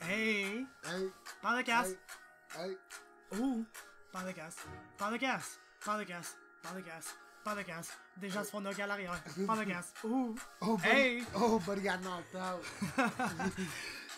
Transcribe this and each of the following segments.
Hey! Hey! Podcast! Hey! Ouh! Podcast! Podcast! Podcast! Podcast! Podcast! Des gens se font knock à l'arrière. Podcast! Ouh! Oh, buddy, Hey! oh, buddy got knocked out.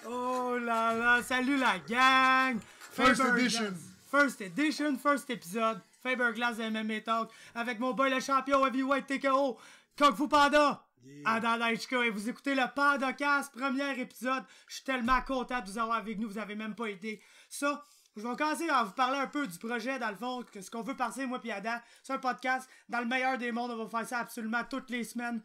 Oh là là! Salut la gang! First Faber edition. Glass. First edition, first épisode. Faber Glass de MMA Talk avec mon boy le champion heavyweight TKO, Kung Fu Panda. Yeah. Adam Laichka, et vous écoutez le Pandacast, premier épisode. Je suis tellement content de vous avoir avec nous, vous avez même pas idée. Ça, je vais commencer à vous parler un peu du projet, dans le fond, que ce qu'on veut passer, moi puis Adam. C'est un podcast, dans le meilleur des mondes, on va faire ça absolument toutes les semaines.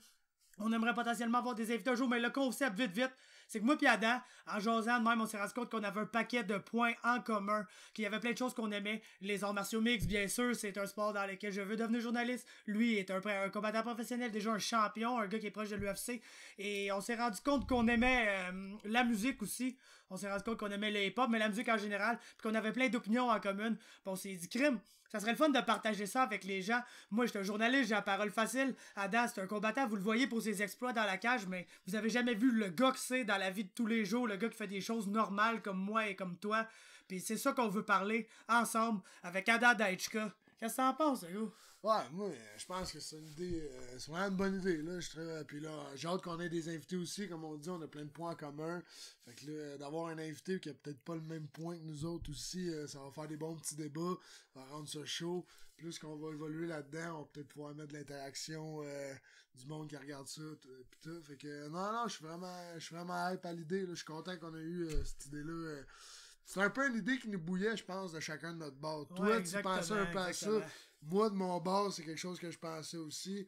On aimerait potentiellement avoir des invités un jour, mais le concept, vite, c'est que moi pis Adam, en jasant de même, on s'est rendu compte qu'on avait un paquet de points en commun, qu'il y avait plein de choses qu'on aimait. Les arts martiaux mixtes, bien sûr, c'est un sport dans lequel je veux devenir journaliste. Lui est un combattant professionnel, déjà un champion, un gars qui est proche de l'UFC. Et on s'est rendu compte qu'on aimait la musique aussi. On s'est rendu compte qu'on aimait le hip-hop, mais la musique en général, puis qu'on avait plein d'opinions en commun. Puis on s'est dit, crime, ça serait le fun de partager ça avec les gens. Moi, j'étais un journaliste, j'ai la parole facile. Adam, c'est un combattant, vous le voyez pour ses exploits dans la cage, mais vous avez jamais vu le gars que c'est dans la vie de tous les jours, le gars qui fait des choses normales comme moi et comme toi. Puis c'est ça qu'on veut parler ensemble avec Adam Laichka. Qu'est-ce que t'en penses, gars? Ouais, moi, je pense que c'est une idée, c'est vraiment une bonne idée, là. Puis là, j'ai hâte qu'on ait des invités aussi, comme on dit, on a plein de points en commun. Fait que là, d'avoir un invité qui a peut-être pas le même point que nous autres aussi, ça va faire des bons petits débats, ça va rendre ça chaud. Plus qu'on va évoluer là-dedans, on va peut-être pouvoir mettre de l'interaction du monde qui regarde ça, pis tout. Fait que, non, je suis vraiment hype à l'idée, là. Je suis content qu'on ait eu cette idée-là. C'est un peu une idée qui nous bouillait, je pense, de chacun de notre bord. Ouais, toi, tu pensais un peu à ça. exactement. Moi, de mon bord, c'est quelque chose que je pensais aussi.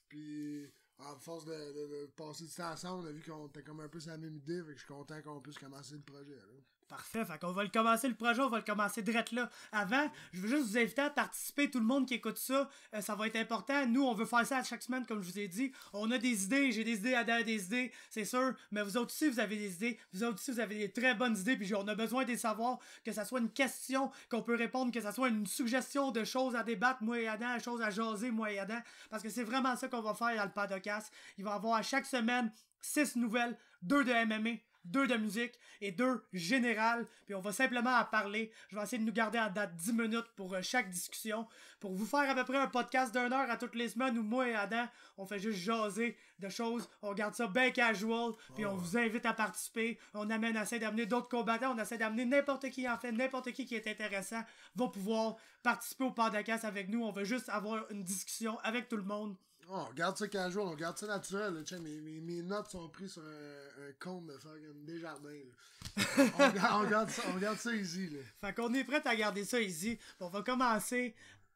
Puis, à force de passer du temps ensemble, on a vu qu'on était comme un peu sur la même idée. Fait que je suis content qu'on puisse commencer le projet. Là. Parfait, fait qu'on va le commencer le projet, on va le commencer direct là. Avant, je veux juste vous inviter à participer, tout le monde qui écoute ça, ça va être important. Nous, on veut faire ça à chaque semaine, comme je vous ai dit. On a des idées, j'ai des idées, Adam a des idées, c'est sûr, mais vous autres aussi, vous avez des idées, vous autres aussi, vous avez des très bonnes idées, puis on a besoin de les savoir, que ça soit une question qu'on peut répondre, que ça soit une suggestion de choses à débattre, moi et Adam, choses à jaser, moi et Adam, parce que c'est vraiment ça qu'on va faire dans le podcast. Il va y avoir à chaque semaine 6 nouvelles, 2 de MMA, 2 de musique et 2 générales, puis on va simplement en parler. Je vais essayer de nous garder à date 10 minutes pour chaque discussion, pour vous faire à peu près un podcast d'1 heure à toutes les semaines où moi et Adam, on fait juste jaser de choses, on garde ça bien casual, puis on vous invite à participer, on essaie d'amener d'autres combattants, on essaie d'amener n'importe qui, en fait, n'importe qui est intéressant va pouvoir participer au podcast avec nous, on veut juste avoir une discussion avec tout le monde. Oh, on garde ça casual, on garde ça naturel. Là. Tiens, mes notes sont prises sur un compte de faire comme Desjardins. Là. on garde ça easy. Là. Fait qu'on est prêt à garder ça easy. On va commencer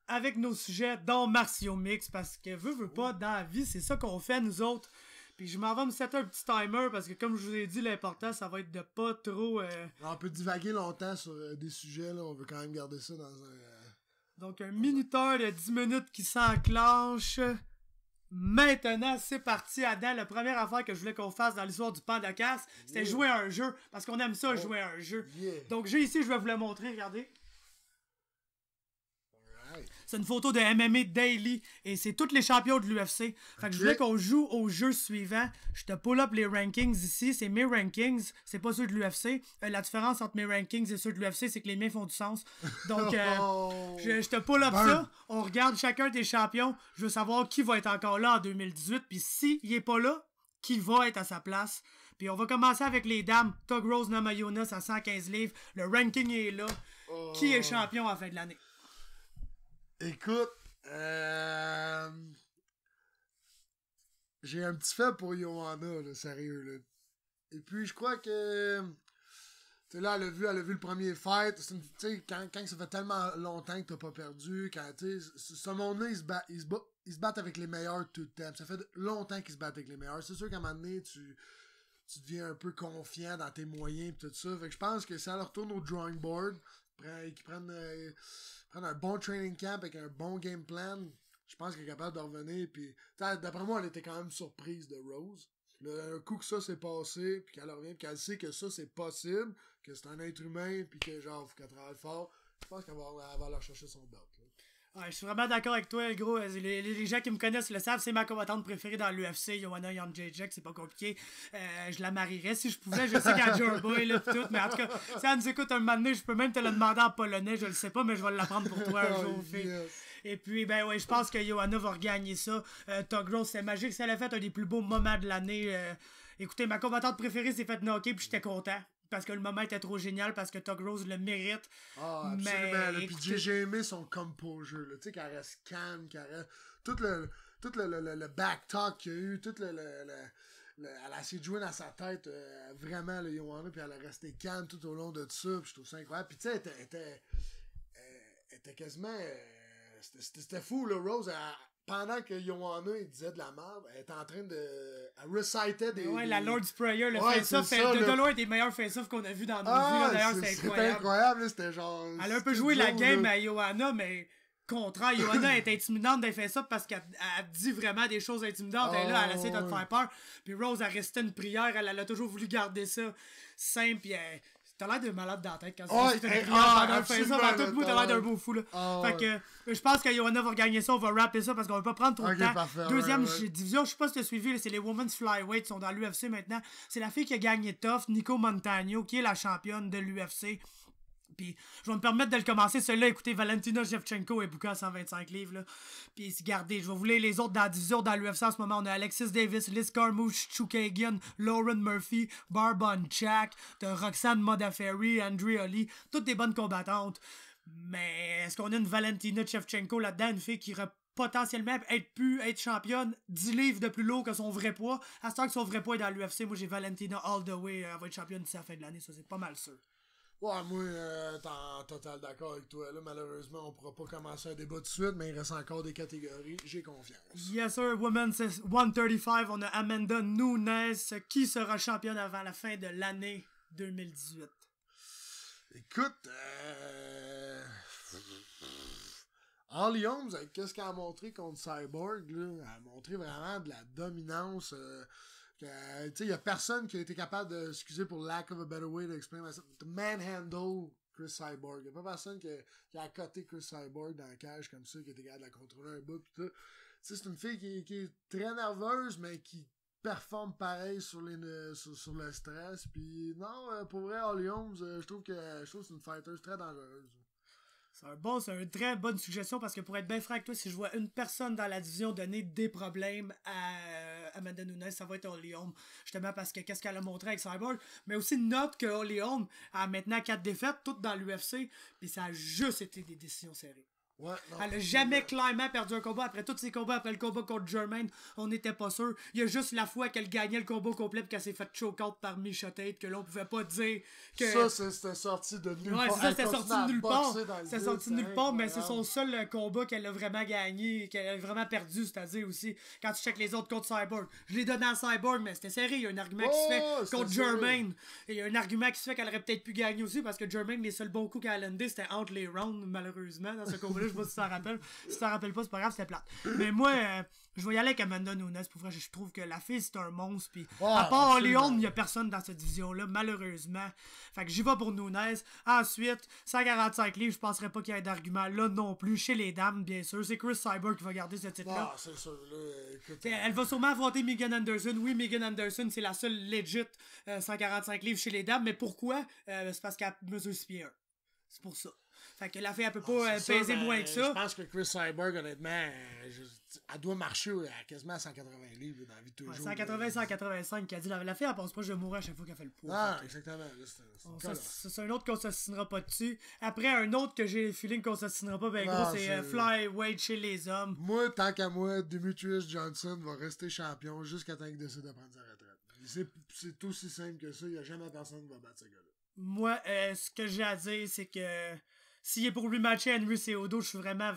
avec nos sujets dont martiaux mix, parce que veut pas, dans la vie, c'est ça qu'on fait nous autres. Puis je m'en vais me setter un petit timer, parce que comme je vous ai dit, l'important, ça va être de pas trop... On peut divaguer longtemps sur des sujets, là. On veut quand même garder ça dans un... Donc un minuteur de 10 minutes qui s'enclenche... Maintenant, c'est parti, Adam. La première affaire que je voulais qu'on fasse dans l'histoire du Pandacast, c'était jouer à un jeu. Parce qu'on aime ça, jouer à un jeu. Yeah. Donc, j'ai ici, je vais vous le montrer, regardez. Alright. C'est une photo de MMA Daily. Et c'est tous les champions de l'UFC. Fait que je voulais qu'on joue au jeu suivant. Je te pull up les rankings ici. C'est mes rankings. C'est pas ceux de l'UFC. La différence entre mes rankings et ceux de l'UFC, c'est que les miens font du sens. Donc, je te pull up ça. On regarde chacun des champions. Je veux savoir qui va être encore là en 2018. Puis si il est pas là, qui va être à sa place. Puis on va commencer avec les dames. Tug Rose Namajunas à 115 livres. Le ranking est là. Qui est champion à la fin de l'année? Écoute, j'ai un petit fait pour Johanna, là, sérieux, là. Et puis, je crois que, tu sais, là, elle a vu le premier fight, tu sais, quand ça fait tellement longtemps que t'as pas perdu, quand, tu sais, ce monde-là, ils se battent avec les meilleurs tout le temps. Ça fait longtemps qu'ils se battent avec les meilleurs. C'est sûr qu'à un moment donné, tu deviens un peu confiant dans tes moyens et tout ça. Fait que je pense que si elle retourne au drawing board, qu'ils prennent un bon training camp avec un bon game plan, je pense qu'elle est capable de revenir. Puis, d'après moi, elle était quand même surprise de Rose. Un coup que ça s'est passé, puis qu'elle revient, puis qu'elle sait que ça c'est possible, que c'est un être humain, puis que genre, faut qu'elle travaille fort, je pense qu'elle va aller chercher son belt. Là. Ouais, je suis vraiment d'accord avec toi, gros. Les gens qui me connaissent le savent, c'est ma combattante préférée dans l'UFC, Joanna Jędrzejczyk, c'est pas compliqué. Je la marierais si je pouvais. Je sais qu'elle a déjà un boy, là, pis tout, mais en tout cas, si elle nous écoute un moment donné, je peux même te le demander en polonais, je le sais pas, mais je vais l'apprendre pour toi un jour, fille. Yes. Et puis, ben ouais, je pense que Joanna va regagner ça. Tug Rose, c'est magique. Ça, elle a fait un des plus beaux moments de l'année. Écoutez, ma combattante préférée s'est fait knocker, puis j'étais content. Parce que le moment était trop génial, parce que Tug Rose le mérite. Ah, absolument. Mais, Puis j'ai aimé son composure, là. Tu sais, qu'elle reste calme, qu'elle reste... Tout le back-talk qu'il y a eu, elle a essayé de jouer dans sa tête, vraiment, le Joanna, puis elle a resté calme tout au long de ça, puis je trouve ça incroyable. Puis tu sais, elle était quasiment... c'était fou, là, Rose. Pendant que Joanna, il disait de la merde, elle était en train de... Elle recitait des... Ouais, la Lord's Prayer, le ouais, face-off, c'est de loin des meilleurs face-off qu'on a vu dans nos vies, là, d'ailleurs, c'est incroyable. C'était incroyable, c'était genre... Elle a un peu joué la game à Joanna, mais contraire, Joanna est intimidante des face-off parce qu'elle dit vraiment des choses intimidantes, et là, elle essaie de te faire peur, puis Rose a resté une prière, elle a toujours voulu garder ça simple, puis t'as l'air de malade dans la tête quand tu fais une prière pendant le face-off, en tout bout, t'as l'air d'un beau fou, là. Fait que, je pense que Joanna va regagner ça, on va rapper ça parce qu'on va pas prendre trop de temps. Parfait, Deuxième division, je sais pas si t'as suivi, c'est les Women's Flyweight, sont dans l'UFC maintenant. C'est la fille qui a gagné Tough, Nico Montano, qui est la championne de l'UFC. Puis, je vais me permettre de le commencer. Celui-là, écoutez, Valentina Shevchenko est bouquée à 125 livres. Là. Puis, regardez, je vais vous lire les autres dans la division dans l'UFC en ce moment. On a Alexis Davis, Liz Carmouche, Chukagian, Lauren Murphy, Barbon Chak, t'as Roxanne Modafferi, Andrea Oli. Toutes des bonnes combattantes. Mais est-ce qu'on a une Valentina Shevchenko là-dedans, une fille qui aurait potentiellement être championne 10 livres de plus lourd que son vrai poids? À ce temps que son vrai poids est dans l'UFC, moi j'ai Valentina all the way. Elle va être championne d'ici la fin de l'année, ça c'est pas mal sûr. Ouais, moi, t'es en total d'accord avec toi. Là, malheureusement, on pourra pas commencer un débat tout de suite, mais il reste encore des catégories. J'ai confiance. Yes, sir. Women's 135, on a Amanda Nunes qui sera championne avant la fin de l'année 2018. Écoute, Holly Holmes, qu'est-ce qu'elle a montré contre Cyborg, là? Elle a montré vraiment de la dominance. Il n'y a personne qui a été capable de, excusez pour lack of a better way d'exprimer ça, de manhandle Chris Cyborg. Il n'y a pas personne qui a accoté Chris Cyborg dans la cage comme ça, qui a été capable de la contrôler un bout pis tout. C'est une fille qui est très nerveuse, mais qui performe pareil sur le stress. Puis non, pour vrai, Holly Holmes, je trouve que c'est une fighter très dangereuse. C'est une très bonne suggestion parce que pour être bien franc avec toi, si je vois une personne dans la division donner des problèmes à Amanda Nunes, ça va être Holly Holm. Justement parce que qu'est-ce qu'elle a montré avec Cyborg. Mais aussi note que Holly Holm a maintenant 4 défaites, toutes dans l'UFC, puis ça a juste été des décisions serrées. Ouais, non, elle a jamais clairement perdu un combat. Après tous ses combats, après le combat contre Germaine, on n'était pas sûr. Il y a juste la fois qu'elle gagnait le combat complet et qu'elle s'est fait choke-out par Miesha Tate que l'on pouvait pas dire que... Ça, c'était sorti de nulle part. Ouais, ça, c'était sorti de nulle part. C'était sorti de nulle part, mais c'est son incroyable. seul combat qu'elle a vraiment gagné, qu'elle a vraiment perdu, c'est-à-dire aussi, quand tu checkes les autres contre Cyborg. Je l'ai donné à Cyborg, mais c'était serré. Il y a un argument qui se fait contre Germaine. Et il y a un argument qui se fait qu'elle aurait peut-être pu gagner aussi, parce que Germaine, les seuls bons coups qu'elle a landé, c'était entre les rounds, malheureusement, dans ce combat-là. Je sais pas si tu t'en rappelles. Si tu t'en rappelles pas, c'est pas grave, c'était plate. Mais moi, je vais y aller avec Amanda Nunes. Pour vrai, je trouve que la fille, c'est un monstre. Puis, à part Léon, il n'y a personne dans cette division-là, malheureusement. Fait que j'y vais pour Nunes. Ensuite, 145 livres, je penserais pas qu'il y ait d'argument là non plus. Chez les dames, bien sûr. C'est Chris Cyborg qui va garder ce titre-là. Ah, c'est sûr. Là, écoute, elle va sûrement affronter Megan Anderson. Oui, Megan Anderson, c'est la seule legit 145 livres chez les dames. Mais pourquoi? C'est parce qu'elle mesure 6 pieds 1. C'est pour ça. Fait que la fille, elle peut pas peser moins que ça. Je pense que Chris Cyborg, honnêtement, elle doit marcher à quasiment 180 livres dans la vie de tous les jours. 180, 185, qui a dit la fille, elle pense pas, je vais mourir à chaque fois qu'elle fait le poids. Ah, exactement. C'est un autre qu'on s'assinera pas dessus. Après, un autre que j'ai le feeling qu'on s'assinera pas, ben gros, c'est Flyweight chez les hommes. Moi, tant qu'à moi, Demetrius Johnson va rester champion jusqu'à temps qu'il décide de prendre sa retraite. C'est aussi simple que ça. Il n'y a jamais personne qui va battre ce gars-là. Moi, ce que j'ai à dire, c'est que s'il est pour rematcher Henry Cejudo, je suis vraiment,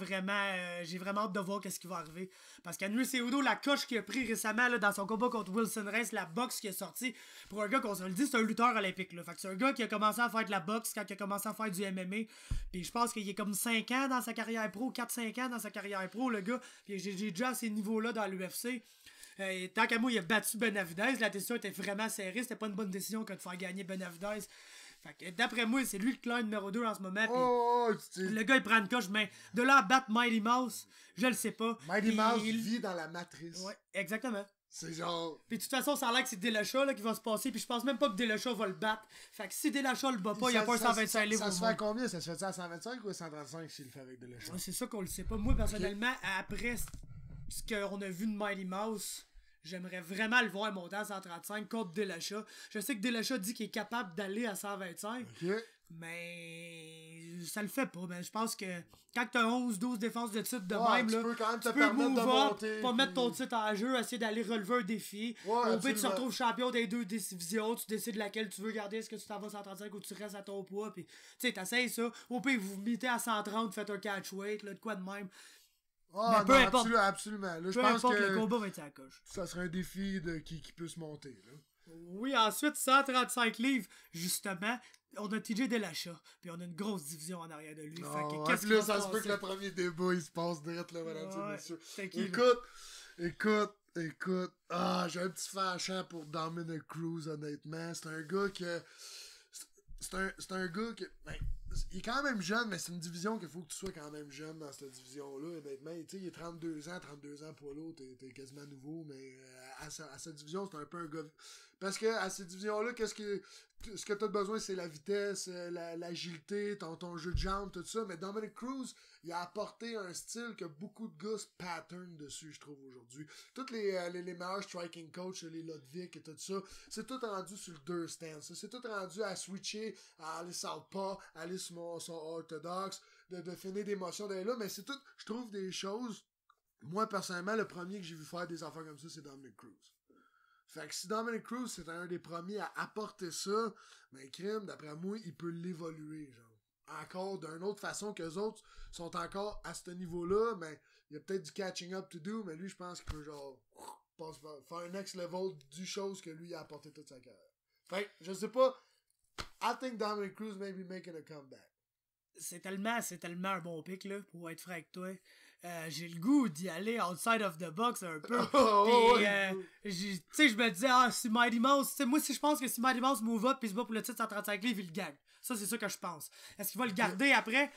j'ai vraiment hâte de voir qu'est-ce qui va arriver. Parce qu'Henry Cejudo, la coche qu'il a pris récemment là, dans son combat contre Wilson Reis, la boxe qui est sortie, pour un gars qu'on se le dit, c'est un lutteur olympique. Là. Fait que c'est un gars qui a commencé à faire de la boxe quand il a commencé à faire du MMA. Puis je pense qu'il est comme 5 ans dans sa carrière pro, 4-5 ans dans sa carrière pro, le gars. Puis j'ai déjà à ces niveaux-là dans l'UFC. Tant qu'à moi, il a battu Benavidez. La décision était vraiment serrée. C'était pas une bonne décision que de faire gagner Benavidez. Fait que d'après moi, c'est lui le client numéro 2 en ce moment. Le gars, il prend une coche, mais de là à battre Mighty Mouse, je le sais pas. Mighty Mouse vit dans la matrice. Ouais, exactement. C'est genre... Puis de toute façon, ça a l'air que c'est Dillashaw là, qui va se passer. Puis je pense même pas que Dillashaw va le battre. Fait que si Dillashaw le bat pas, il y a pas un 125 livres. Ça se fait à combien? Ça se fait à 125 ou à 135 s'il le fait avec Dillashaw? Ouais, c'est ça qu'on le sait pas. Moi, personnellement, après ce qu'on a vu de Mighty Mouse, j'aimerais vraiment le voir monter à 135 contre Dillashaw. Je sais que Dillashaw dit qu'il est capable d'aller à 125. Mais ça le fait pas. Ben, je pense que quand t'as 11-12 défenses de titre de même, tu là, peux quand même te peux permettre move de up, monter, pas mettre ton titre en jeu, essayer d'aller relever un défi. Au pire, tu te retrouves champion des 2 divisions, tu décides laquelle tu veux garder, est-ce que tu t'en vas à 135 ou tu restes à ton poids, puis tu sais, t'essayes ça. Au pire, vous mettez à 130, faites un catch weight, là, de quoi de même. Mais peu importe. Absolument. Là, je pense que le combat va être à la coche. Ça serait un défi de qui peut se monter. Là. Oui, ensuite, 135 livres, justement, on a TJ Dillashaw, puis on a une grosse division en arrière de lui. Qu'est-ce que ça se peut que le premier débat, il se passe direct là, mesdames et messieurs. Écoute. J'ai un petit fâchant pour Dominic Cruz, honnêtement. C'est un gars que... C'est un gars que... Ben, il est quand même jeune, mais c'est une division qu'il faut que tu sois quand même jeune dans cette division-là, honnêtement. Il est 32 ans pour l'autre, t'es quasiment nouveau, mais à cette division, c'est un peu un gars... Parce que à cette division-là, ce que t'as besoin, c'est la vitesse, l'agilité, ton jeu de jambes, tout ça. Mais Dominic Cruz, il a apporté un style que beaucoup de gars se pattern dessus, je trouve, aujourd'hui. Tous les meilleurs striking coachs, les Ludwig et tout ça, c'est tout rendu sur le deux stance. C'est tout rendu à switcher, à aller southpaw, à aller sur son orthodoxe, de finir des motions d'aller là. Mais c'est tout, je trouve, des choses... Moi, personnellement, le premier que j'ai vu faire des affaires comme ça, c'est Dominic Cruz. Fait que si Dominic Cruz c'est un des premiers à apporter ça, ben crime, d'après moi, il peut l'évoluer, genre. Encore d'une autre façon qu'eux autres sont encore à ce niveau-là, mais il y a peut-être du catching up to do, mais lui, je pense qu'il peut genre faire un next level du chose que lui a apporté toute sa carrière. Fait que, je sais pas, I think Dominic Cruz may be making a comeback. C'est tellement un bon pick, là, pour être franc avec toi. J'ai le goût d'y aller outside of the box un peu. Tu sais, je me disais, si Mighty Mouse, moi, si je pense que si Mighty Mouse move up pis se bat pour le titre 135 livres, il le gagne. Ça, c'est ça que je pense. Est-ce qu'il va le garder après?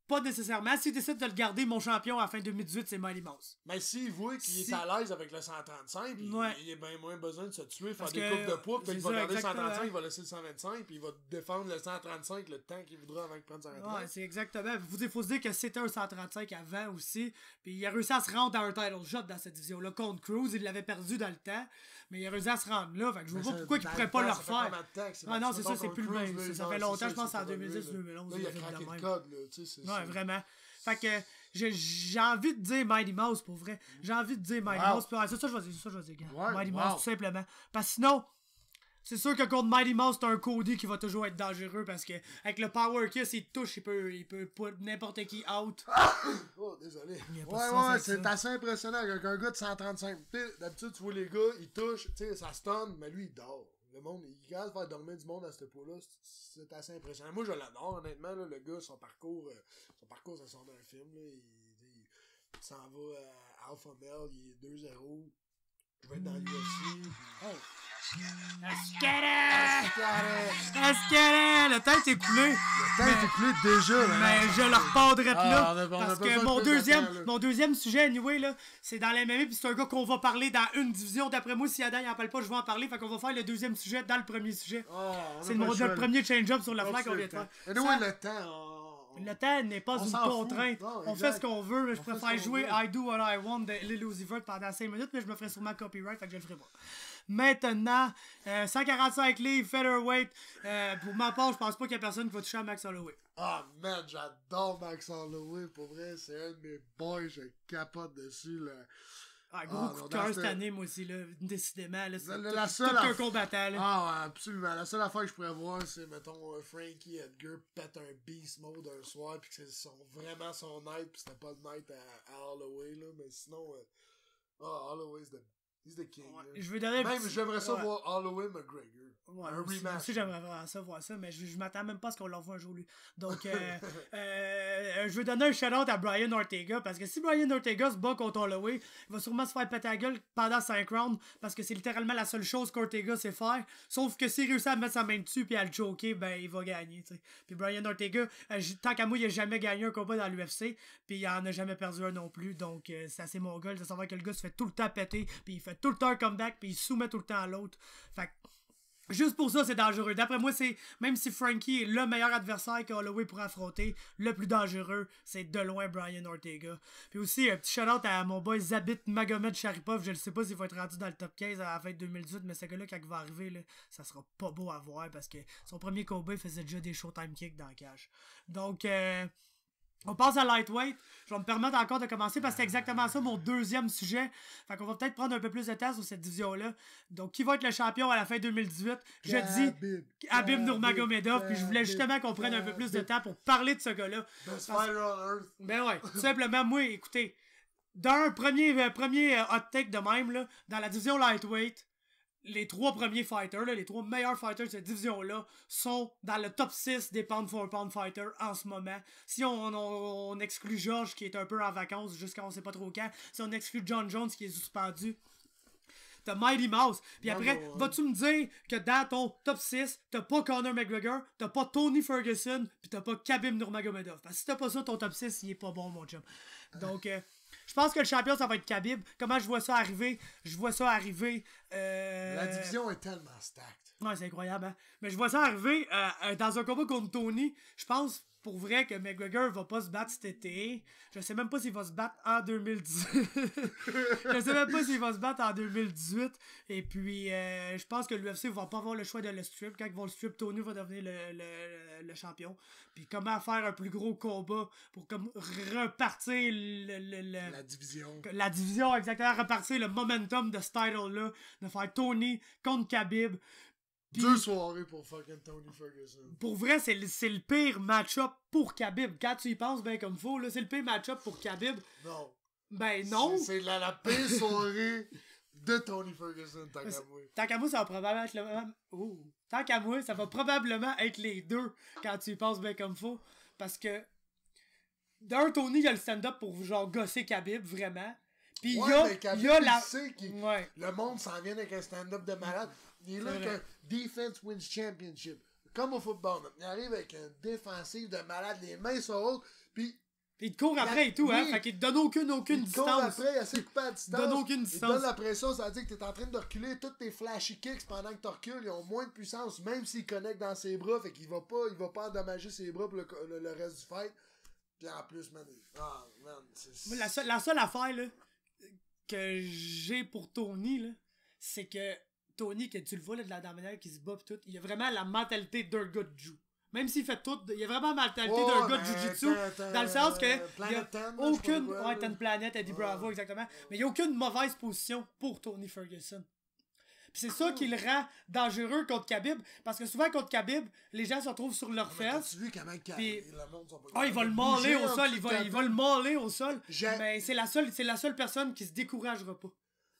Pas nécessairement. S'il décide de le garder, mon champion à la fin 2018, c'est Mighty Mouse. Mais s'il voit qu'il est à l'aise avec le 135, il a bien moins besoin de se tuer, faire des coupes de poids, puis il va garder le 135, il va laisser le 125, puis il va défendre le 135 le temps qu'il voudra avant qu'il prenne sa retraite. Ouais, c'est exactement. Il faut se dire que c'était un 135 avant aussi, puis il a réussi à se rendre à un title shot dans cette division-là contre Cruz. Il l'avait perdu dans le temps, mais il a réussi à se rendre là. Fait que je vois pas pourquoi il pourrait pas le refaire. Non, c'est ça, c'est plus le même. Ça fait longtemps, je pense, en 2010-2011. Il a craqué le code, là, ouais, vraiment. Fait que j'ai envie de dire Mighty Mouse pour vrai. J'ai envie de dire Mighty Mouse. Ça, je vais dire. Mighty Mouse, tout simplement. Parce que sinon, c'est sûr que contre Mighty Mouse, t'as un Cody qui va toujours être dangereux parce que avec le power kiss, il touche, il peut put n'importe qui out. Oh, désolé. Ouais, c'est assez impressionnant avec un gars de 135. D'habitude, tu vois les gars, ils touchent, tu sais, ça stun, mais lui, il dort. Le monde, il casse faire dormir du monde à ce pot-là, c'est assez impressionnant. Moi, je l'adore, honnêtement, là, le gars, son parcours, ça sort d'un film, là, il s'en va à Alpha Male, il est 2-0, je vais être dans l'UFC. Let's get it! Le temps est écoulé. Le temps est écoulé déjà. Mais je le reprendrai de là. Parce que mon deuxième sujet, anyway, là, c'est dans la MMA, puis c'est un gars qu'on va parler dans une division. D'après moi, si Adam il en parle pas, je vais en parler. Fait qu'on va faire le deuxième sujet dans le premier sujet. C'est notre premier change-up sur la flag qu'on vient de faire. Le temps n'est pas une contrainte. On fait ce qu'on veut. Je préfère jouer I Do What I Want de Lil Uzi Vert pendant 5 minutes, mais je me ferai sûrement copyright, fait que je le ferai pas. Maintenant, 145 livres, featherweight. Pour ma part, je pense pas qu'il y a personne qui va toucher à Max Holloway. Ah, man, j'adore Max Holloway. Pour vrai, c'est un de mes boys. Je capote dessus, là. Gros coup de cœur cette année, moi aussi, là, décidément. Là, c'est tout un combattant. Là. Ouais, absolument. La seule affaire que je pourrais voir, c'est, mettons, Frankie Edgar pète un beast mode un soir, pis que c'est vraiment son night, pis c'était pas le night à Holloway, là. Mais sinon, Holloway's the He's the king. Ouais. Je veux donner même, j'aimerais ça voir Holloway McGregor. Ouais, un rematch. Aussi, j'aimerais vraiment ça voir ça, mais je m'attends même pas à ce qu'on le revoie un jour, lui. Donc, je veux donner un shout-out à Brian Ortega, parce que si Brian Ortega se bat contre Holloway, il va sûrement se faire péter la gueule pendant 5 rounds, parce que c'est littéralement la seule chose qu'Ortega sait faire. Sauf que s'il réussit à mettre sa main dessus puis à le choker, ben, il va gagner, t'sais. Puis Brian Ortega, tant qu'à moi, il a jamais gagné un combat dans l'UFC, puis il en a jamais perdu un non plus, donc c'est assez mongol de savoir que le gars se fait tout le temps péter, puis il fait tout le temps un comeback, puis il soumet tout le temps à l'autre. Fait que juste pour ça, c'est dangereux. D'après moi, c'est même si Frankie est le meilleur adversaire que Holloway pourrait affronter, le plus dangereux, c'est de loin Brian Ortega. Puis aussi, un petit shout-out à mon boy Zabit Magomed Sharipov. Je ne sais pas s'il va être rendu dans le top 15 à la fin de 2018, mais ce gars-là, quand il va arriver, là, ça sera pas beau à voir parce que son premier combat, il faisait déjà des Showtime kicks dans la cage. Donc, on passe à lightweight. Je vais me permettre encore de commencer parce que c'est exactement ça mon deuxième sujet. Fait qu'on va peut-être prendre un peu plus de temps sur cette division-là. Donc, qui va être le champion à la fin 2018? Je dis Khabib Nurmagomedov. Puis je voulais justement qu'on prenne un peu plus de temps pour parler de ce gars-là. Best fighter on earth. Ben ouais, tout simplement, moi, écoutez, d'un premier hot take de même, là, dans la division lightweight, les 3 premiers fighters, là, les 3 meilleurs fighters de cette division-là sont dans le top 6 des pound for pound fighters en ce moment. Si on exclut George qui est un peu en vacances jusqu'à on sait pas trop quand, si on exclut John Jones qui est suspendu, t'as Mighty Mouse. Puis après, vas-tu me dire que dans ton top 6, t'as pas Conor McGregor, t'as pas Tony Ferguson, pis t'as pas Khabib Nurmagomedov. Parce que si t'as pas ça, ton top 6, il est pas bon, mon chum. Donc, je pense que le champion, ça va être Khabib. Comment je vois ça arriver? Je vois ça arriver... La division est tellement stacked. Ouais, c'est incroyable, hein? Mais je vois ça arriver dans un combat contre Tony. Je pense pour vrai que McGregor va pas se battre cet été. Je sais même pas s'il va se battre en 2018. Je sais même pas s'il va se battre en 2018. Et puis, je pense que l'UFC va pas avoir le choix de le strip. Quand ils vont le strip, Tony va devenir le champion. Puis comment faire un plus gros combat pour comme repartir la division. La division, exactement. Repartir le momentum de ce title-là. De faire Tony contre Khabib. Pis, 2 soirées pour fucking Tony Ferguson. Pour vrai, c'est le pire match-up pour Khabib. Quand tu y penses bien comme faut, là, c'est le pire match-up pour Khabib. Non. Ben non. C'est la pire soirée de Tony Ferguson, tant qu'à moi. Tant qu'à moi, ça va probablement être le même. Tant qu'à moi, ça va probablement être les deux quand tu y penses bien comme faut. Parce que d'un, Tony, il a le stand-up pour genre gosser Khabib, vraiment. Puis il y a la... Le monde s'en vient avec un stand-up de malade. Il est là avec un Defense Wins Championship. Comme au football. Il arrive avec un défensif de malade, les mains sont hautes, puis il te court après et tout, hein. Fait qu'il te donne aucune distance. Il te court après, il essaie de couper à distance. Il te donne aucune distance. Il te donne la pression, ça veut dire que t'es en train de reculer. Tous tes flashy kicks pendant que tu recules, ils ont moins de puissance, même s'il connecte dans ses bras. Fait qu'il va pas endommager ses bras pour le reste du fight. Puis en plus, man. La seule affaire, là, que j'ai pour Tony, là, c'est que Tony, que tu le vois là, de la manière qui se bat pis tout, il a vraiment la mentalité d'un gars de jiu. Même s'il fait tout, il a vraiment la mentalité d'un gars de jiu-jitsu. Dans le sens que il y a aucune... Ouais, t'as une planète, Eddie Bravo, exactement. Mais il n'y a aucune mauvaise position pour Tony Ferguson. Pis c'est ça qui le rend dangereux contre Khabib. Parce que souvent contre Khabib, les gens se retrouvent sur leurs fesses. Tu vu comment il va le mauler au sol. Il va le mauler au sol. Mais c'est la seule personne qui se découragera pas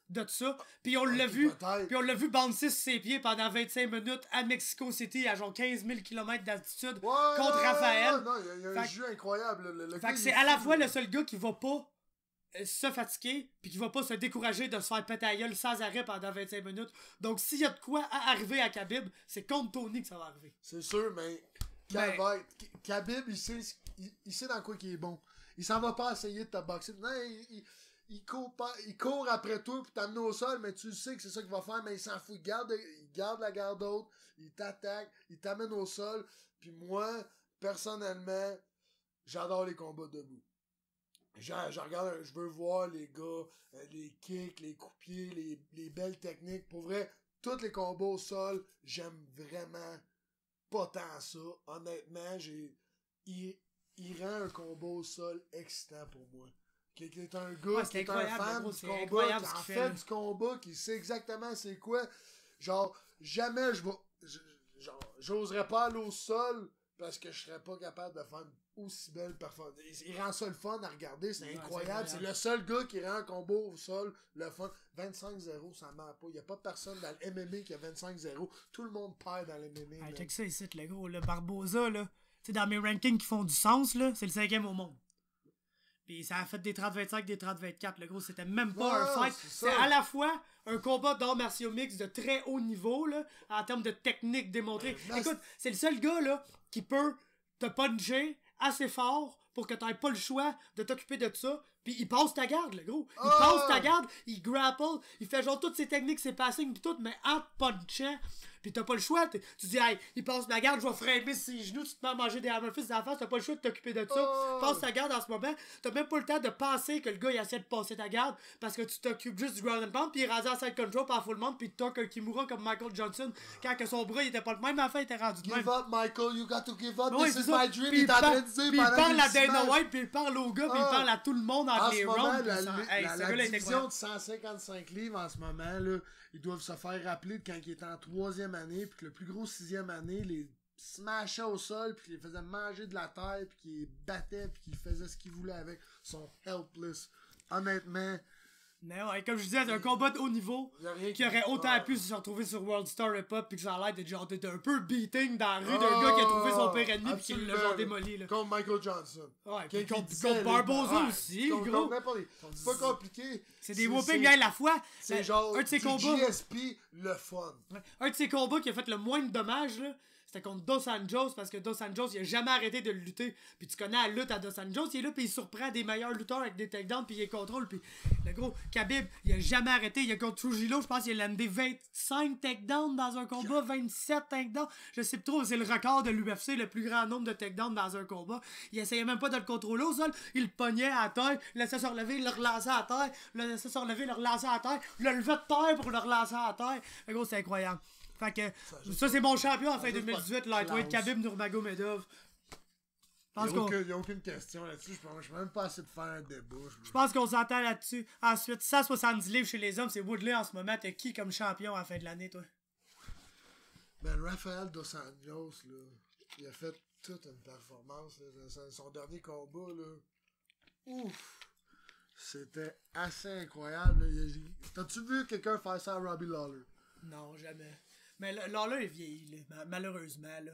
de ça. Puis on l'a vu. Puis on l'a vu bouncer sur ses pieds pendant 25 minutes à Mexico City à genre 15 000 km d'altitude contre Raphaël. Non, il y a un jeu incroyable. Fait que c'est à la fois le seul gars qui va pas se fatiguer puis qui va pas se décourager de se faire péter la gueule sans arrêt pendant 25 minutes. Donc s'il y a de quoi à arriver à Khabib, c'est contre Tony que ça va arriver. C'est sûr, mais Khabib, il sait dans quoi qu'il est bon. Il s'en va pas essayer de te boxer. Non, il court après toi pour t'amener au sol, mais tu sais que c'est ça qu'il va faire, mais il s'en fout. Il garde la garde haute, il t'attaque, il t'amène au sol. Puis moi, personnellement, j'adore les combats debout. Je veux voir les gars, les kicks, les coups de pied, les belles techniques. Pour vrai, tous les combats au sol, j'aime vraiment pas tant ça. Honnêtement, il rend un combat au sol excitant pour moi. Qui est un gars qui est un fan du combat, qui en fait du combat, qui sait exactement c'est quoi. Genre, jamais j'oserais pas aller au sol parce que je serais pas capable de faire une aussi belle performance. Il rend ça le fun à regarder, c'est incroyable. C'est le seul gars qui rend un combo au sol le fun. 25-0, ça ment pas. Il y a pas personne dans le MMA qui a 25-0. Tout le monde perd dans le MMA. Hey, check ça ici, le gros. Le Barboza, là. Tu sais, dans mes rankings qui font du sens, là, c'est le 5e au monde. Puis ça a fait des 30-25, des 30-24. Le gros, c'était même pas un fight. C'est à la fois un combat d'arts martiaux mix de très haut niveau, là, en termes de technique démontrée. Écoute, c'est le seul gars, là, qui peut te puncher assez fort pour que t'aies pas le choix de t'occuper de ça. Puis il passe ta garde, le gros. Il passe ta garde, il grapple, il fait genre toutes ses techniques, ses passings, pis tout, mais en te punchant. Pis t'as pas le choix. Tu dis, hey, il passe ma garde, je vais frapper ses genoux, tu te mets à manger des hammerfists dans la face, t'as pas le choix de t'occuper de ça. Passe ta garde en ce moment. T'as même pas le temps de penser que le gars il essaie de passer ta garde parce que tu t'occupes juste du ground and pound, pis il est rasé en side control par full monde, pis il toque un Kimura comme Michael Johnson quand que son bras il était pas le même, à la fin il était rendu de même. Give up, Michael, you got to give up, Oui, this is ça. my dream. Puis Il est en train de dire il pendant parle les à Dana images. White, puis il parle au gars, puis il parle à tout le monde En entre ce les moment, rounds. la division de 155 livres en ce moment, là, ils doivent se faire rappeler de quand ils étaient en 3e année, puis que le plus gros 6e année les smashait au sol, puis qu'ils les faisaient manger de la terre, puis qu'ils les battaient, puis qu'ils faisaient ce qu'ils voulaient avec. Ils sont helpless. Honnêtement. Mais ouais, comme je disais, c'est un combat de haut niveau qui aurait autant pu se retrouver sur World Star Hip Hop, puis que ça a l'air d'être genre un peu beating dans la rue d'un gars qui a trouvé son pire ennemi, puis qui l'a genre démoli. Là. Comme Michael Johnson. Ouais, puis contre Barboza aussi, gros. C'est pas compliqué. C'est des whoopings à la fois. C'est genre un de ses du combats. GSP, le fun. Un de ses combats qui a fait le moins de dommages, là, c'était contre Dos Anjos, parce que Dos Anjos, il a jamais arrêté de le lutter. Puis tu connais la lutte à Dos Anjos, il est là, puis il surprend des meilleurs lutteurs avec des takedowns, puis il les contrôle. Puis le gros Khabib, il a jamais arrêté. Il a contre Trujillo, je pense qu'il a landé 25 takedowns dans un combat, 27 takedowns. Je sais pas trop, c'est le record de l'UFC, le plus grand nombre de takedowns dans un combat. Il essayait même pas de le contrôler au sol. Il le pognait à terre, il laissait se relever, il le relançait à terre, il le laissait se relever, il le relançait à terre, il le levait de terre pour le relancer à terre. Le gros, c'est incroyable. Fait que ça c'est mon champion en fin 2018, lightweight Khabib Nurmagomedov. Il n'y a aucune question là-dessus. Je suis même pas assez de faire un débat. Je pense qu'on s'entend là-dessus. Ensuite, 170 livres chez les hommes, c'est Woodley en ce moment. T'es qui comme champion à la fin de l'année, toi? Ben, Rafael Dos Anjos, là, il a fait toute une performance. Là, son dernier combat, là. Ouf! C'était assez incroyable. T'as-tu vu quelqu'un faire ça à Robbie Lawler? Non, jamais. Mais Lawler est vieilli, là, malheureusement. Là.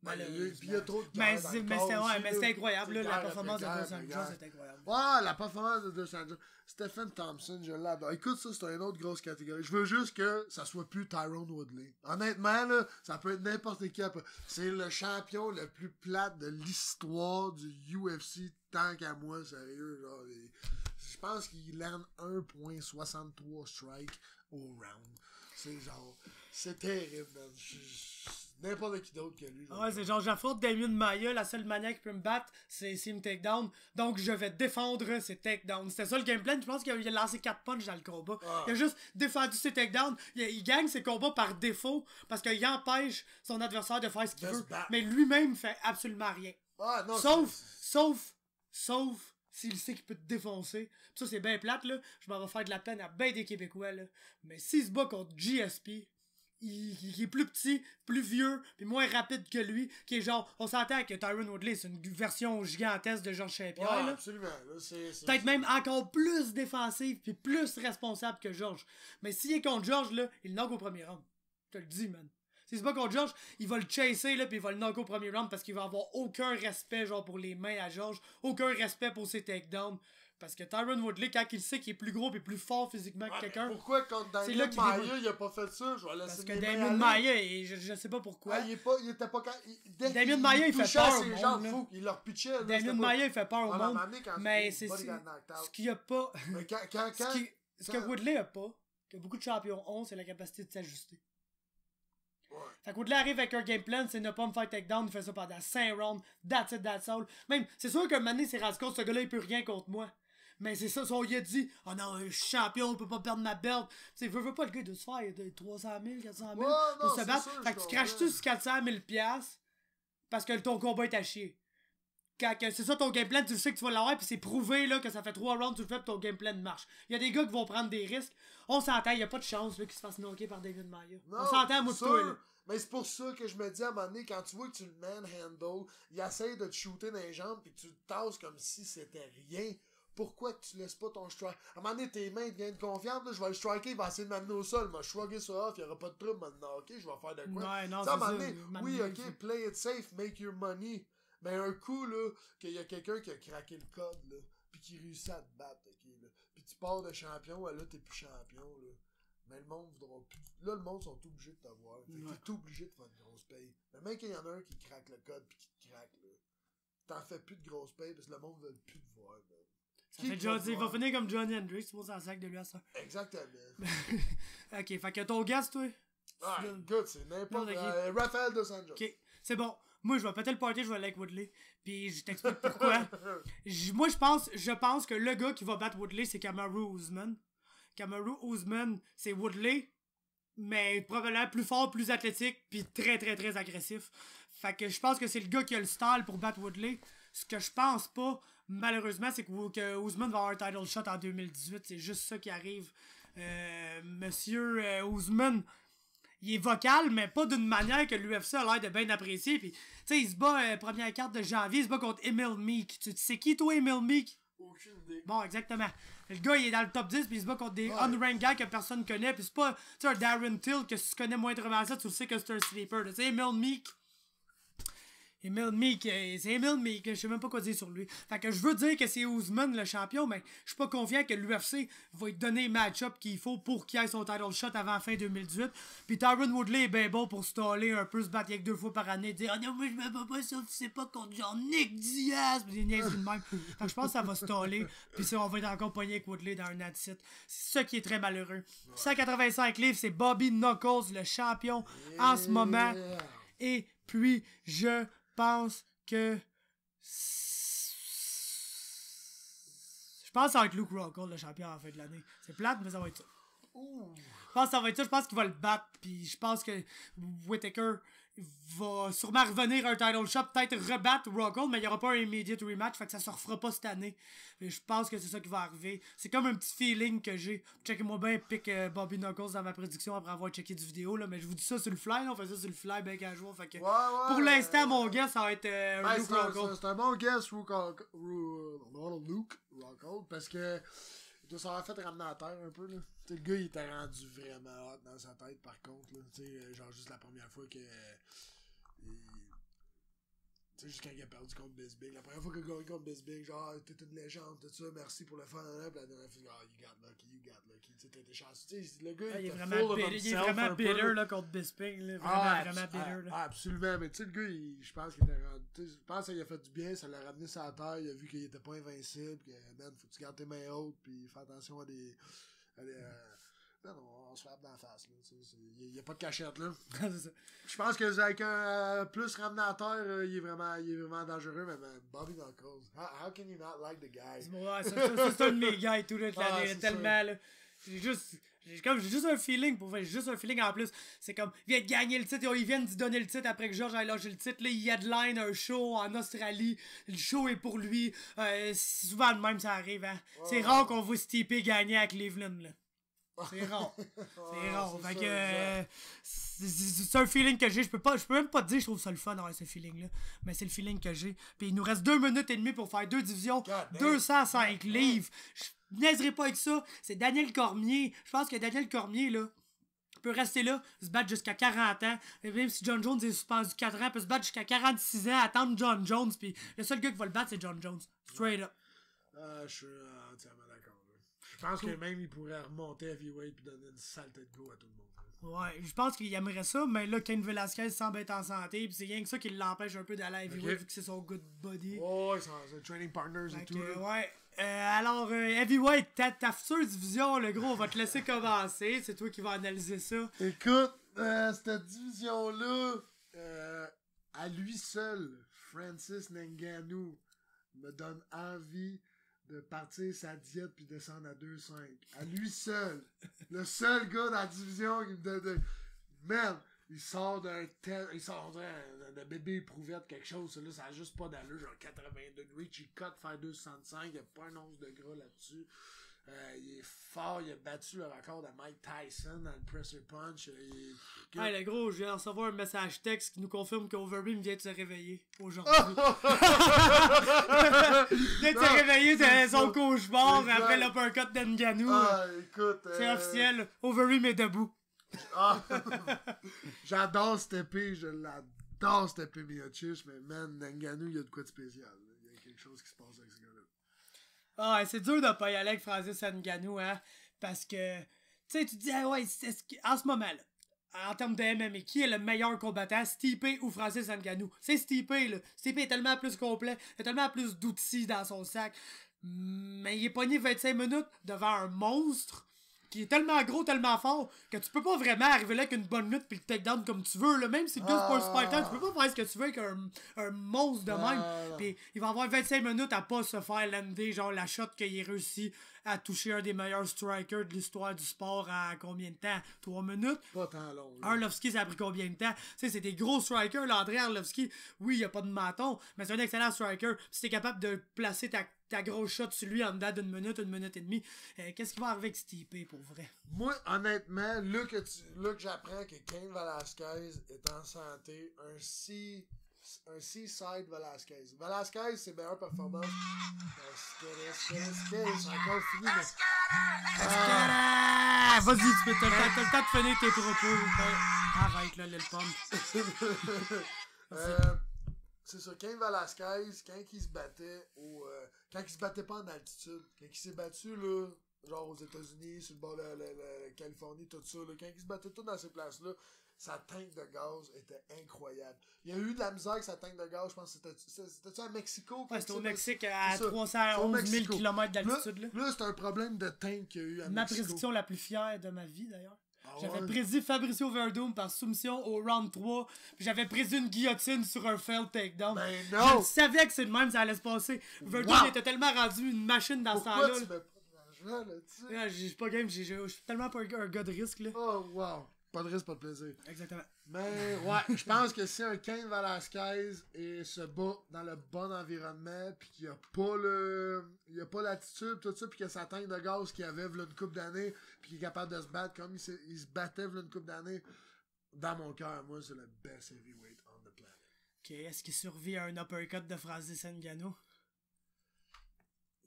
Puis il y a trop de mais c'était incroyable, là, la performance de Dos Anjos, c'était incroyable. Ouais, la performance de Dos Anjos. Stephen Thompson, je l'adore. Écoute, ça, c'est une autre grosse catégorie. Je veux juste que ça soit plus Tyrone Woodley. Honnêtement, là, ça peut être n'importe qui. C'est le champion le plus plate de l'histoire du UFC, tant qu'à moi, sérieux. Genre, je pense qu'il lance 1.63 strike au round. C'est genre, c'est terrible, man. N'importe qui d'autre que lui. Ouais, c'est genre, j'affronte Damien Maia, la seule manière qui peut me battre, c'est me takedown. Donc, je vais défendre ses takedowns. C'était ça le game plan. Je pense qu'il a lancé 4 punches dans le combat. Il a juste défendu ses takedowns. Il gagne ses combats par défaut parce qu'il empêche son adversaire de faire ce qu'il veut. Mais lui-même fait absolument rien. Non, sauf s'il sait qu'il peut te défoncer. Pis ça, c'est bien plate, là. Je m'en vais faire de la peine à ben des Québécois, là. Mais s'il se bat contre GSP, il est plus petit, plus vieux, puis moins rapide que lui, qui est genre, on s'entend que Tyron Woodley, c'est une version gigantesque de Georges Saint-Pierre, là. Absolument. Là, peut-être même encore plus défensif, puis plus responsable que Georges. Mais s'il est contre Georges, là, il le knock au premier round. Je te le dis, man. S'il se bat contre Georges, il va le chasser, là, puis il va le knock au premier round parce qu'il va avoir aucun respect, genre, pour les mains à Georges, aucun respect pour ses takedowns. Parce que Tyron Woodley, quand il sait qu'il est plus gros et plus fort physiquement que quelqu'un... Pourquoi quand Damien Maia, il a pas fait ça? Je vais laisser. Parce que Damien Maia, je sais pas pourquoi. Il était pas... Damien Maia, il fait peur au monde, fou, il leur pitchait. Damien Maia, il fait peur au monde. Mais c'est ce qu'il a pas... Ce que Woodley a pas, que beaucoup de champions ont, c'est la capacité de s'ajuster. Ouais. Fait que Woodley arrive avec un game plan, c'est ne pas me faire takedown, il fait ça pendant 5 rounds, that's it, that's all. Même, c'est sûr qu'un moment donné, c'est rendu compte, ce gars-là, il peut rien contre moi. Mais c'est ça, il a dit, oh non, je suis champion, on peut pas perdre ma belt. Tu sais, veux pas le gars de se faire de 300 000, 400 000 pour se battre. Fait que tu craches-tu sur 400 000 piastres parce que ton combat est à chier. C'est ça ton game plan, tu sais que tu vas l'avoir, puis c'est prouvé là, que ça fait 3 rounds, tu le fais, puis ton game plan marche. Il y a des gars qui vont prendre des risques. On s'entend, il n'y a pas de chance qu'il se fasse knocker par David Maia. On s'entend, moi, toi, là. Mais c'est pour ça que je me dis à un moment donné, quand tu vois que tu le manhandle, il essaie de te shooter dans les jambes pis que tu te tasses comme si c'était rien. Pourquoi que tu laisses pas ton strike? À un moment donné, tes mains deviennent confiantes, là, je vais le striker, il va essayer de m'amener au sol, m'a shrugger ça off, il y aura pas de trouble maintenant, ok, je vais faire de quoi? Ouais, non, à un moment c'est donné, ça. oui, ok, play it safe, make your money. Mais un coup, là, qu'il y a quelqu'un qui a craqué le code, là, pis qui réussit à te battre, ok, là. Pis tu pars de champion, là, t'es plus champion, là. Mais le monde voudra plus. Là, le monde sont obligés de t'avoir. Fait que t'es obligé de faire une grosse paye. Mais même qu'il y en a un qui craque le code pis qui te craque, là, t'en fais plus de grosse paye parce que le monde veut plus te voir, man. Ça fait il va finir comme Johnny Hendrix, tu vois, ça sac de lui à ça. Exactement. Ok, fait que ton guest, toi. Ah, good, c'est n'importe quoi. Rafael Dos Anjos. Ok, c'est bon. Moi, je vais péter le party, je vais aller avec Woodley. Puis je t'explique pourquoi. Moi, je pense que le gars qui va battre Woodley, c'est Kamaru Usman. Kamaru Usman, c'est Woodley, mais probablement plus fort, plus athlétique, puis très, très, très agressif. Fait que je pense que c'est le gars qui a le style pour battre Woodley. Ce que je pense pas, malheureusement, c'est que Usman va avoir un title shot en 2018. C'est juste ça qui arrive. Monsieur Usman, il est vocal, mais pas d'une manière que l'UFC a l'air de bien apprécier. Puis, tu sais, il se bat première carte de janvier, il se bat contre Emil Meek. Tu sais qui, toi, Emil Meek? Aucune idée. Bon, exactement. Le gars, il est dans le top 10, puis il se bat contre des unranked guys que personne connaît. Puis c'est pas, tu sais, un Darren Till, que si tu connais moindrement ça, tu le sais que c'est un sleeper. Tu sais, Emil Meek, c'est Emil Meek, je sais même pas quoi dire sur lui. Fait que je veux dire que c'est Usman le champion, mais je suis pas confiant que l'UFC va lui donner le match-up qu'il faut pour qu'il ait son title shot avant fin 2018. Puis Tyron Woodley est bien bon pour staller un peu, se battre avec 2 fois par année, dire « Ah non, moi je me bats pas si c'est pas contre genre Nick Diaz! » Puis des niaiseries de même. Fait que je pense que ça va staller, puis on va être encore pogné avec Woodley dans un ad-sit. C'est ça qui est très malheureux. 185 livres, c'est Bobby Knuckles, le champion en ce moment. Et puis, je pense que... Je pense que ça va être Luke Rockhold, le champion à la fin de l'année. C'est plate, mais ça va être ça. Je pense que ça va être ça. Je pense qu'il va le battre. Puis je pense que Whittaker va sûrement revenir à un title shot, peut-être rebattre Rockhold, mais il n'y aura pas un immediate rematch, fait que ça se refera pas cette année. Et je pense que c'est ça qui va arriver. C'est comme un petit feeling que j'ai. Checkez-moi bien, pick Bobby Knuckles dans ma prédiction après avoir checké du vidéo, là, mais je vous dis ça sur le fly, là, on fait ça sur le fly bien casual. Fait que pour l'instant, mon guess, ça va être Luke Rockhold. C'est un bon guess, Luke Rockhold, parce que il doit s'avoir fait ramener à terre un peu, là. T'sais, le gars, il était rendu vraiment hot dans sa tête, par contre, là. T'sais, genre, juste la première fois que... T'sais, juste quand il a perdu contre Bisbee. La première fois qu'il a gagné contre Bisbee, genre, t'es une légende, tout ça, merci pour le fun, là. Puis la dernière fois, you got lucky. T'sais, t'es chanceux. T'sais, le gars, il est vraiment bitter, là, contre Bisping, là. Vraiment bitter, là. Absolument. Mais tu sais, le gars, je pense qu'il était rendu... Je pense qu'il a fait du bien, ça l'a ramené sur la terre, il a vu qu'il était pas invincible, que, man, faut que tu gardes tes mains hautes, puis fais attention à des man, on se frappe dans la face, là. Il n'y a pas de cachette, là. Je pense que avec un plus ramené à terre, il est vraiment dangereux, mais man, Bobby Knuckles, how can you not like the guy? Ouais, c'est un de mes gars et tout, là, tellement, là. J'ai juste un feeling, pour faire juste un feeling en plus. C'est comme, il vient de gagner le titre, ils viennent d'y donner le titre après que George ait lâché le titre. Là, il headline un show en Australie. Le show est pour lui. Souvent de même, ça arrive, hein. C'est rare qu'on voit Stipe gagner à Cleveland, là. C'est rare. C'est rare. Fait que, c'est un feeling que j'ai. Je peux même pas te dire, je trouve ça le fun, ce feeling-là. Mais c'est le feeling que j'ai. Puis il nous reste 2 minutes et demie pour faire 2 divisions. 205 livres. Je niaiserai pas avec ça. C'est Daniel Cormier. Je pense que Daniel Cormier, là, peut rester là, se battre jusqu'à 40 ans. Et même si John Jones est suspendu 4 ans, peut se battre jusqu'à 46 ans, attendre John Jones. Puis le seul gars qui va le battre, c'est John Jones. Straight up. Je suis entièrement d'accord. Je pense que même il pourrait remonter à heavyweight et donner une sale tête de go à tout le monde. Ouais, je pense qu'il aimerait ça, mais là, Cain Velasquez semble être en santé, pis c'est rien que ça qui l'empêche un peu d'aller à heavyweight vu que c'est son good body. Ouais, c'est training partners et tout. Ouais. Alors, heavyweight, ta future division, le gros, on va te laisser commencer. C'est toi qui vas analyser ça. Écoute, cette division-là, à lui seul, Francis Ngannou me donne envie de partir sa diète puis descendre à 2,5. À lui seul. Le seul gars dans la division qui me donne... Man, il sort d'un bébé éprouvette, quelque chose. Là, ça a juste pas d'allure. Genre 82 de reach, il cut faire 2,65. Il n'y a pas un once de gras là-dessus. Il est fort, il a battu le record de Mike Tyson dans le presser punch. Hey, le gros, je viens de recevoir un message texte qui nous confirme qu'Overeem vient de se réveiller aujourd'hui. Il vient de se réveiller de son cauchemar après l'uppercut d'Ngannou. Écoute. C'est officiel, Overeem est debout. J'adore cette épée, je l'adore cette épée Miocic, mais man, Ngannou, il y a de quoi de spécial. Il y a quelque chose qui se passe avec ce gars-là. C'est dur de pas y aller avec Francis Ngannou, hein, parce que, tu sais, tu te dis, en ce moment-là, en termes de MMA, qui est le meilleur combattant, Stipe ou Francis Ngannou? C'est Stipe, là. Stipe est tellement plus complet, il a tellement plus d'outils dans son sac, mais il est pogné 25 minutes devant un monstre qui est tellement gros, tellement fort, que tu peux pas vraiment arriver là avec une bonne lutte pis le takedown comme tu veux, là. Même si le gars c'est pas un Spartan, tu peux pas faire ce que tu veux avec un monstre de même. Pis il va avoir 25 minutes à pas se faire lander, genre la shot qu'il a réussi à toucher un des meilleurs strikers de l'histoire du sport à combien de temps? 3 minutes? Pas tant long. Là. Arlovski, ça a pris combien de temps? Tu sais, c'est des gros strikers, là. André Arlovski, oui, il a pas de menton, mais c'est un excellent striker. Si t'es capable de placer ta grosse shot sur lui en dedans d'une minute et demie, qu'est-ce qui va arriver avec Stipe, pour vrai? Moi, honnêtement, là que j'apprends que Cain Velasquez est en santé, un Seaside Velasquez. Velasquez, c'est meilleure performance. C'est encore fini, mais... Vas-y, t'as le temps de finir tes propos. Arrête, là, Lil Pump. C'est ça, Cain Velasquez, quand il se battait quand il se battait pas en altitude, quand il s'est battu, là, genre aux États-Unis, sur le bord de la Californie, tout ça, là, quand il se battait tout dans ces places-là, sa tank de gaz était incroyable. Il y a eu de la misère avec sa tank de gaz, je pense que c'était à Mexico. Ouais, c'était au Mexique à 311 000 km d'altitude. Là, c'est un problème de tank qu'il y a eu à Mexico. Ma prédiction la plus fière de ma vie, d'ailleurs. J'avais prédit Fabricio Verdum par soumission au round 3, puis j'avais prédit une guillotine sur un failed takedown. Ben non! Je savais que c'est de même ça allait se passer. Verdum était tellement rendu une machine dans ce temps-là. Pourquoi tu mets pas de l'argent là-dessus? Je suis pas game, je suis tellement pas un gars de risque, là. Oh wow! Pas de risque, pas de plaisir. Exactement. Mais ouais, je pense que si un Cain Velasquez se bat dans le bon environnement, puis qu'il n'y a pas l'attitude, tout ça, puis qu'il y a sa tank de gaz qu'il avait v'là une couple d'années, puis qu'il est capable de se battre comme il se battait v'là une couple d'années, dans mon cœur, moi, c'est le best heavyweight on the planet. Ok, est-ce qu'il survit à un uppercut de Francis Ngannou?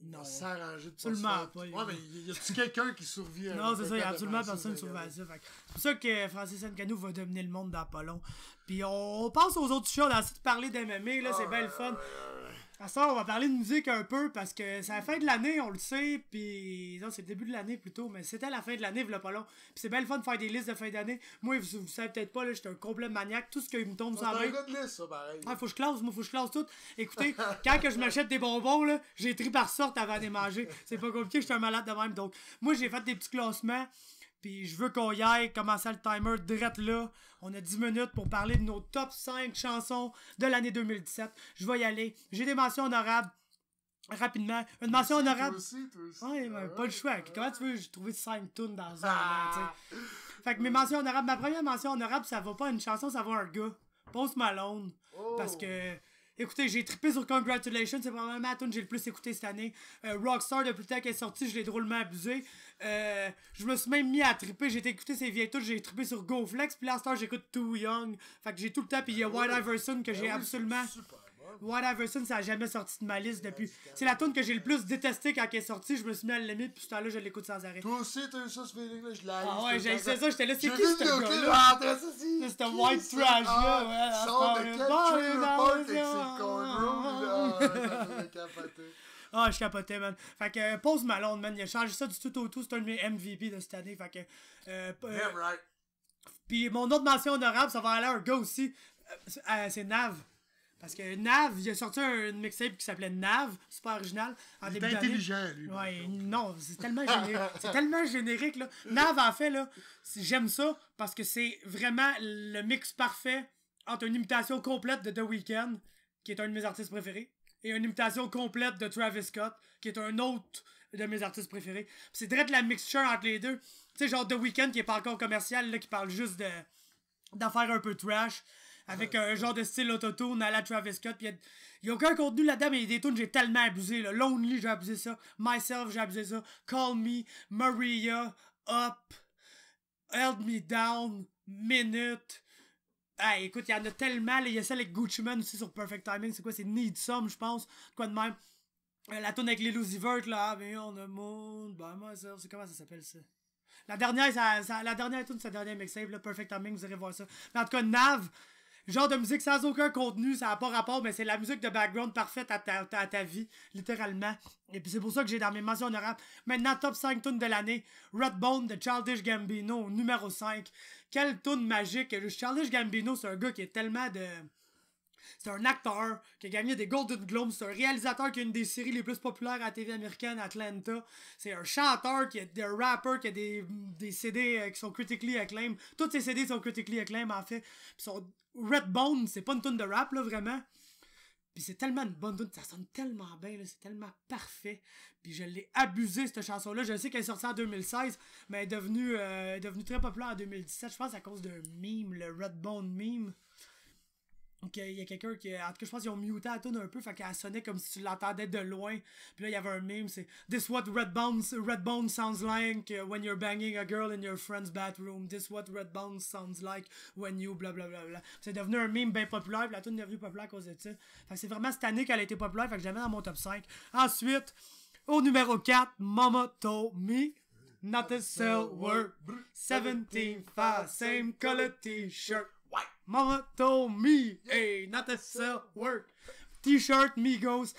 Non. Ça s'arranger de absolument pas. Ouais, mais y a-tu quelqu'un qui survit à non, c'est ça, il y a absolument personne qui survit à ça. C'est pour ça que Francis Ngannou va dominer le monde dans pas long. Puis on passe aux autres shows, on a assez de parler d'MMA, là, c'est bien le fun. À ça, on va parler de musique un peu parce que c'est la fin de l'année, on le sait, puis non, c'est le début de l'année plutôt, mais c'était la fin de l'année, v'là pas long. Puis c'est bien le fun de faire des listes de fin d'année. Moi, vous savez peut-être pas, là, j'étais un complet maniaque, tout ce qui me tombe sur la main. C'est un gars de liste, ça, pareil. Ouais, faut que je classe tout. Écoutez, quand que je m'achète des bonbons, là, j'ai tri par sorte avant de les manger. C'est pas compliqué, je suis un malade de même. Donc, moi, j'ai fait des petits classements. Puis je veux qu'on y aille, commencer le timer direct là. On a 10 minutes pour parler de nos top 5 chansons de l'année 2017. Je vais y aller. J'ai des mentions honorables. Rapidement. Une mention honorable. Toi aussi. Ouais, pas le choix. Comment tu veux trouver 5 tunes dans un an, tu sais? Fait que mes mentions honorables. Ma première mention honorable, ça va pas à une chanson, ça va à un gars. Post Malone. Parce que... Écoutez, j'ai trippé sur Congratulations, c'est probablement la tune que j'ai le plus écouté cette année. Rockstar, depuis le temps qu'elle est sortie, je l'ai drôlement abusé. Je me suis même mis à tripper, j'ai écouté ses vieilles tunes, j'ai trippé sur GoFlex, puis là, Star, j'écoute Too Young. Fait que j'ai tout le temps, puis il y a White Iverson que j'ai absolument... White Iverson, ça a jamais sorti de ma liste depuis. C'est la tune que j'ai le plus détestée quand elle est sortie. Je me suis mis à l'aimer, puis ce temps-là, je l'écoute sans arrêt. Toi aussi, t'as eu ça, ce feeling-là, je l'ai. Ah ouais, j'ai essayé ça, j'étais là, c'est qui ce gars-là? C'était White Trash, là, ouais. Sort de quel trailer park avec ses cornrows, Ah, je capotais, man. Fait que Post Malone, man, il a changé ça du tout au tout. C'est un de mes MVP de cette année. Fait que. Right. Puis mon autre mention honorable, ça va aller à un gars aussi. C'est Nav. Parce que Nav, il a sorti un mixtape qui s'appelait Nav, super original. En début d'année. Intelligent, lui. Ouais, non, c'est tellement générique. C'est tellement générique, là. Nav, en fait, là, j'aime ça parce que c'est vraiment le mix parfait entre une imitation complète de The Weeknd, qui est un de mes artistes préférés, et une imitation complète de Travis Scott, qui est un autre de mes artistes préférés. Puis c'est direct la mixture entre les deux. Tu sais, genre The Weeknd qui est pas encore commercial, là, qui parle juste d'affaires un peu trash. Avec un genre de style autotune à la Travis Scott. Puis il y a aucun contenu là-dedans, mais il y a des tunes j'ai tellement abusé. Là. Lonely, j'ai abusé ça. Myself, j'ai abusé ça. Call Me, Maria, Up, Held Me Down, Minute. Ah, écoute, il y en a tellement. Il y a celle avec Gucci Mane aussi sur Perfect Timing. C'est quoi? C'est Need Some, je pense. Quoi de même. La tune avec les Lil Uzi Vert, là. Mais on the moon. By myself. C'est comment ça s'appelle ça? La dernière, la dernière tune, c'est la dernière mixtape, là. Perfect Timing, vous irez voir ça. Mais en tout cas, Nav. Genre de musique sans aucun contenu, ça n'a pas rapport, mais c'est la musique de background parfaite à ta vie, littéralement. Et puis c'est pour ça que j'ai dans mes mentions honorables. Maintenant, top 5 tunes de l'année. Redbone de Childish Gambino, numéro 5. Quelle tune magique. Childish Gambino, c'est un gars qui est tellement de... C'est un acteur qui a gagné des Golden Globes. C'est un réalisateur qui a une des séries les plus populaires à la TV américaine, Atlanta. C'est un chanteur, un rapper qui a des CD qui sont critically acclaimed. Tous ses CD sont critically acclaimed, en fait. Puis son Redbone, c'est pas une tune de rap, là, vraiment. Puis c'est tellement une bonne tune, ça sonne tellement bien, là, c'est tellement parfait. Puis je l'ai abusé, cette chanson-là. Je sais qu'elle est sortie en 2016, mais elle est devenue très populaire en 2017. Je pense à cause d'un meme, le Redbone meme. Donc il y a quelqu'un qui... En tout cas, je pense qu'ils ont muté la tune un peu, fait qu'elle sonnait comme si tu l'entendais de loin. Puis là, il y avait un meme, c'est This what Redbone sounds like when you're banging a girl in your friend's bathroom. This what Redbone sounds like when you blablabla. C'est devenu un meme bien populaire, puis la tune est devenue populaire à cause de ça. Fait que c'est vraiment cette année qu'elle a été populaire, fait que je la mets dans mon top 5. Ensuite, au numéro 4, Mama Told Me Not to Sell Word 17.5 Same color t-shirt. Mama told me, hey, not to sell work. T-shirt Migos.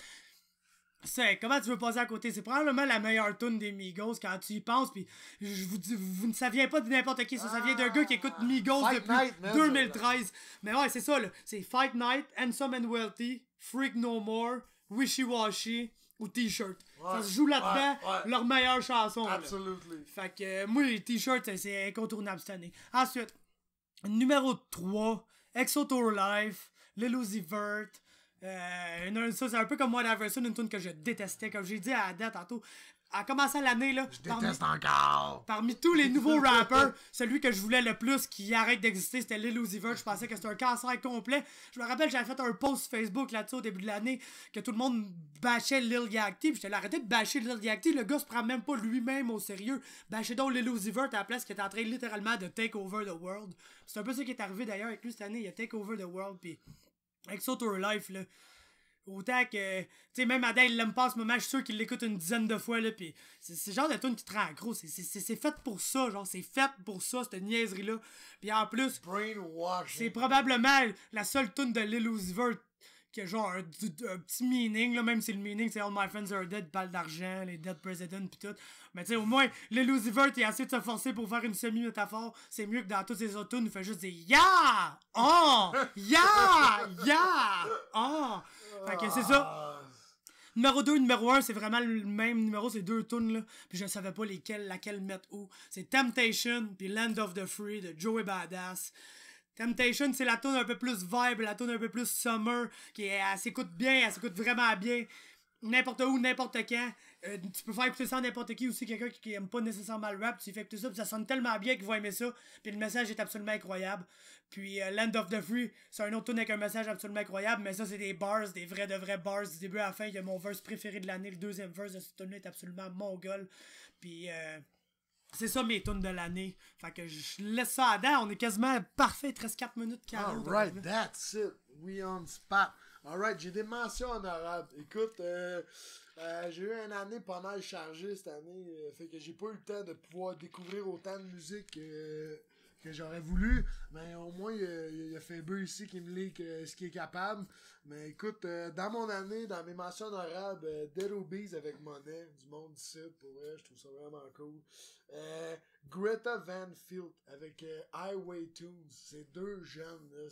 C'est, comment tu veux passer à côté? C'est probablement la meilleure tune des Migos quand tu y penses. Puis je vous dis, ça vient pas de n'importe qui. Ça vient d'un gars qui écoute Migos Fight depuis Night, man, 2013. Mais ouais, c'est ça, là. C'est Fight Night, Handsome and Wealthy, Freak No More, Wishy Washy ou T-shirt. Ça se joue là-dedans, leur meilleure chanson. Absolutely. Là. Fait que moi, les T-shirts, c'est incontournable cette année. Ensuite, numéro 3, Exo Tour Life, Lil Uzi Vert. Ça, c'est un peu comme moi Iverson, une tune que je détestais. Comme j'ai dit à Ada tantôt, à commencer l'année, là. Je déteste encore. Parmi tous les nouveaux rappers, celui que je voulais le plus qui arrête d'exister, c'était Lil Uzi Vert. Je pensais que c'était un cancer complet. Je me rappelle, j'avais fait un post Facebook là-dessus au début de l'année que tout le monde bâchait Lil Yachty. J'étais là, arrêtez de bâcher Lil Yachty. Le gars se prend même pas lui-même au sérieux. Bâchez donc Lil Uzi Vert à la place qui était en train littéralement de take over the world. C'est un peu ça qui est arrivé d'ailleurs avec lui cette année. Il a take over the world. Puis Exo Tour Life, là. Autant que, tu sais, même Adèle, il l'aime pas en ce moment, je suis sûr qu'il l'écoute une dizaine de fois, là, pis c'est le genre de tune qui te rend accro, c'est fait pour ça, genre, c'est fait pour ça, cette niaiserie-là. Pis en plus, c'est probablement la seule tune de Lil Uzi Vert qui a genre un petit meaning, là, même si le meaning, c'est All My Friends Are Dead, parle d'argent, les Dead President, pis tout. Mais tu sais, au moins, Lil Uzi Vert, il a essayé de se forcer pour faire une semi-métaphore. C'est mieux que dans toutes ses autres tunes, il fait juste dire Yeah! Oh! Yeah! Yeah! Oh! Fait que c'est ça. Numéro 2, numéro 1, c'est vraiment le même numéro, c'est deux tunes, là. Puis je savais pas laquelle mettre où. C'est Temptation, puis Land of the Free de Joey Badass. Temptation, c'est la tune un peu plus vibe, la tune un peu plus summer, elle s'écoute bien, elle s'écoute vraiment bien. N'importe où, n'importe quand. Tu peux faire écouter ça à n'importe qui aussi, quelqu'un qui aime pas nécessairement le rap, tu fais écouter ça, puis ça sonne tellement bien qu'il va aimer ça, puis le message est absolument incroyable. Puis Land of the Free, c'est un autre tune avec un message absolument incroyable, mais ça c'est des bars, des vrais de vrais bars du début à la fin. Il y a mon verse préféré de l'année, le deuxième verse de cette tune-là est absolument mongol. Puis c'est ça mes tunes de l'année. Fait que je laisse ça à dents, on est quasiment parfait, il te reste 4 minutes 40. Alright, that's it. We on spot. Alright, j'ai des mentions honorables. Écoute, j'ai eu une année pas mal chargée cette année, fait que j'ai pas eu le temps de pouvoir découvrir autant de musique que j'aurais voulu, mais au moins il y a Faber ici qui me lit ce qu'il est capable. Mais écoute, dans mon année, dans mes mentions honorables, Dead Obies avec Monet, du monde d'ici, pour vrai, je trouve ça vraiment cool. Greta Van Fleet avec Highway Tunes, c'est deux jeunes, là,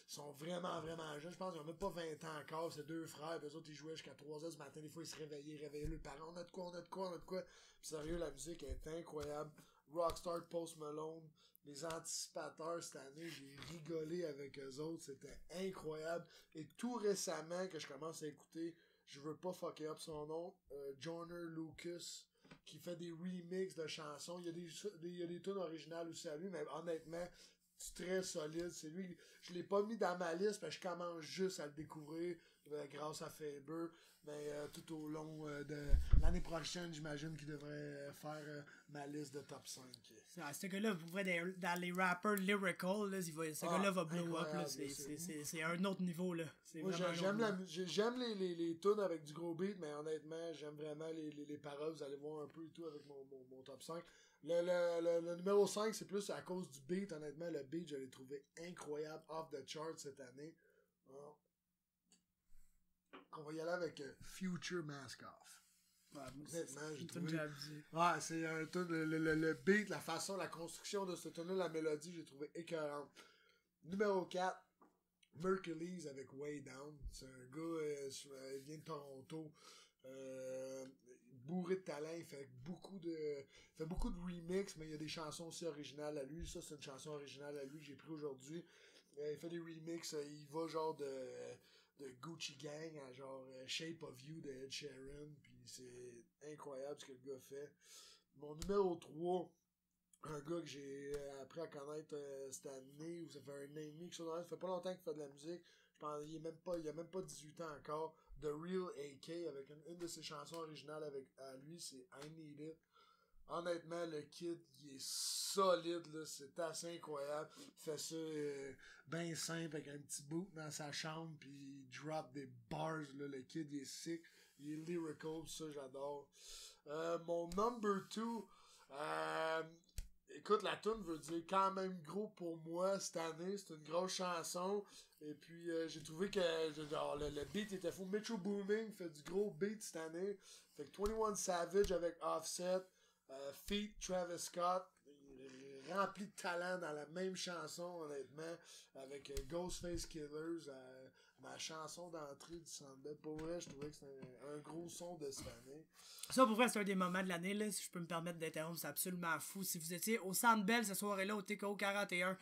sont vraiment jeunes, je pense qu'ils ont même pas 20 ans encore, c'est deux frères, eux autres ils jouaient jusqu'à 3h du matin, des fois ils se réveillaient leurs parents, on a de quoi, puis sérieux, la musique est incroyable. Rockstar, Post Malone, les Anticipateurs cette année, j'ai rigolé avec eux autres, c'était incroyable. Et tout récemment que je commence à écouter, je veux pas fucker up son nom, Joyner Lucas, qui fait des remixes de chansons. Il y a des tunes originales aussi à lui, mais honnêtement, très solide. C'est lui, je l'ai pas mis dans ma liste parce que je commence juste à le découvrir grâce à Faber. Mais tout au long de l'année prochaine, j'imagine qu'il devrait faire ma liste de top 5. Ce gars-là, vous pouvez dans les rappers lyrical, là, ce gars-là va blow up. Là, c'est un autre niveau. Là. Moi, j'aime les tunes avec du gros beat, mais honnêtement, j'aime vraiment les paroles. Vous allez voir un peu et tout avec mon top 5. Le numéro 5, c'est plus à cause du beat. Honnêtement, le beat, je l'ai trouvé incroyable, off the chart cette année. Alors, on va y aller avec Future Mask Off. Ouais, honnêtement, j'ai trouvé... Ouais, c'est un tune, le beat, la façon, la construction de ce tune, la mélodie, j'ai trouvé écœurante. Numéro 4, Mercules avec Way Down. C'est un gars, il vient de Toronto. Bourré de talent, il fait beaucoup de remix, mais il y a des chansons aussi originales à lui. Ça, c'est une chanson originale à lui que j'ai pris aujourd'hui. Il fait des remixes, il va genre de Gucci Gang à genre Shape of You de Ed Sheeran, puis c'est incroyable ce que le gars fait. Mon numéro 3, un gars que j'ai appris à connaître cette année, où ça fait un an et demi, ça fait pas longtemps qu'il fait de la musique. Je pense qu'il a même pas 18 ans encore. The Real AK avec une de ses chansons originales à lui, c'est I Need It. Honnêtement, le kid, il est solide, là, c'est assez incroyable. Il fait ça ben simple avec un petit boot dans sa chambre, puis il drop des bars, là, le kid, il est sick. Il est lyrical, ça, j'adore. Mon number 2, écoute, la tune veut dire quand même gros pour moi cette année. C'est une grosse chanson. Et puis, j'ai trouvé que genre, le beat était fou. Metro Boomin fait du gros beat cette année. Fait que 21 Savage avec Offset. Feat Travis Scott. Rempli de talent dans la même chanson, honnêtement. Avec Ghostface Killers. Ma chanson d'entrée du Sandbell. Pour vrai, je trouvais que c'était un gros son de cette année. Ça, pour vrai, c'est un des moments de l'année, là, si je peux me permettre d'interrompre, c'est absolument fou. Si vous étiez au Sandbell cette soirée-là, au TKO 41,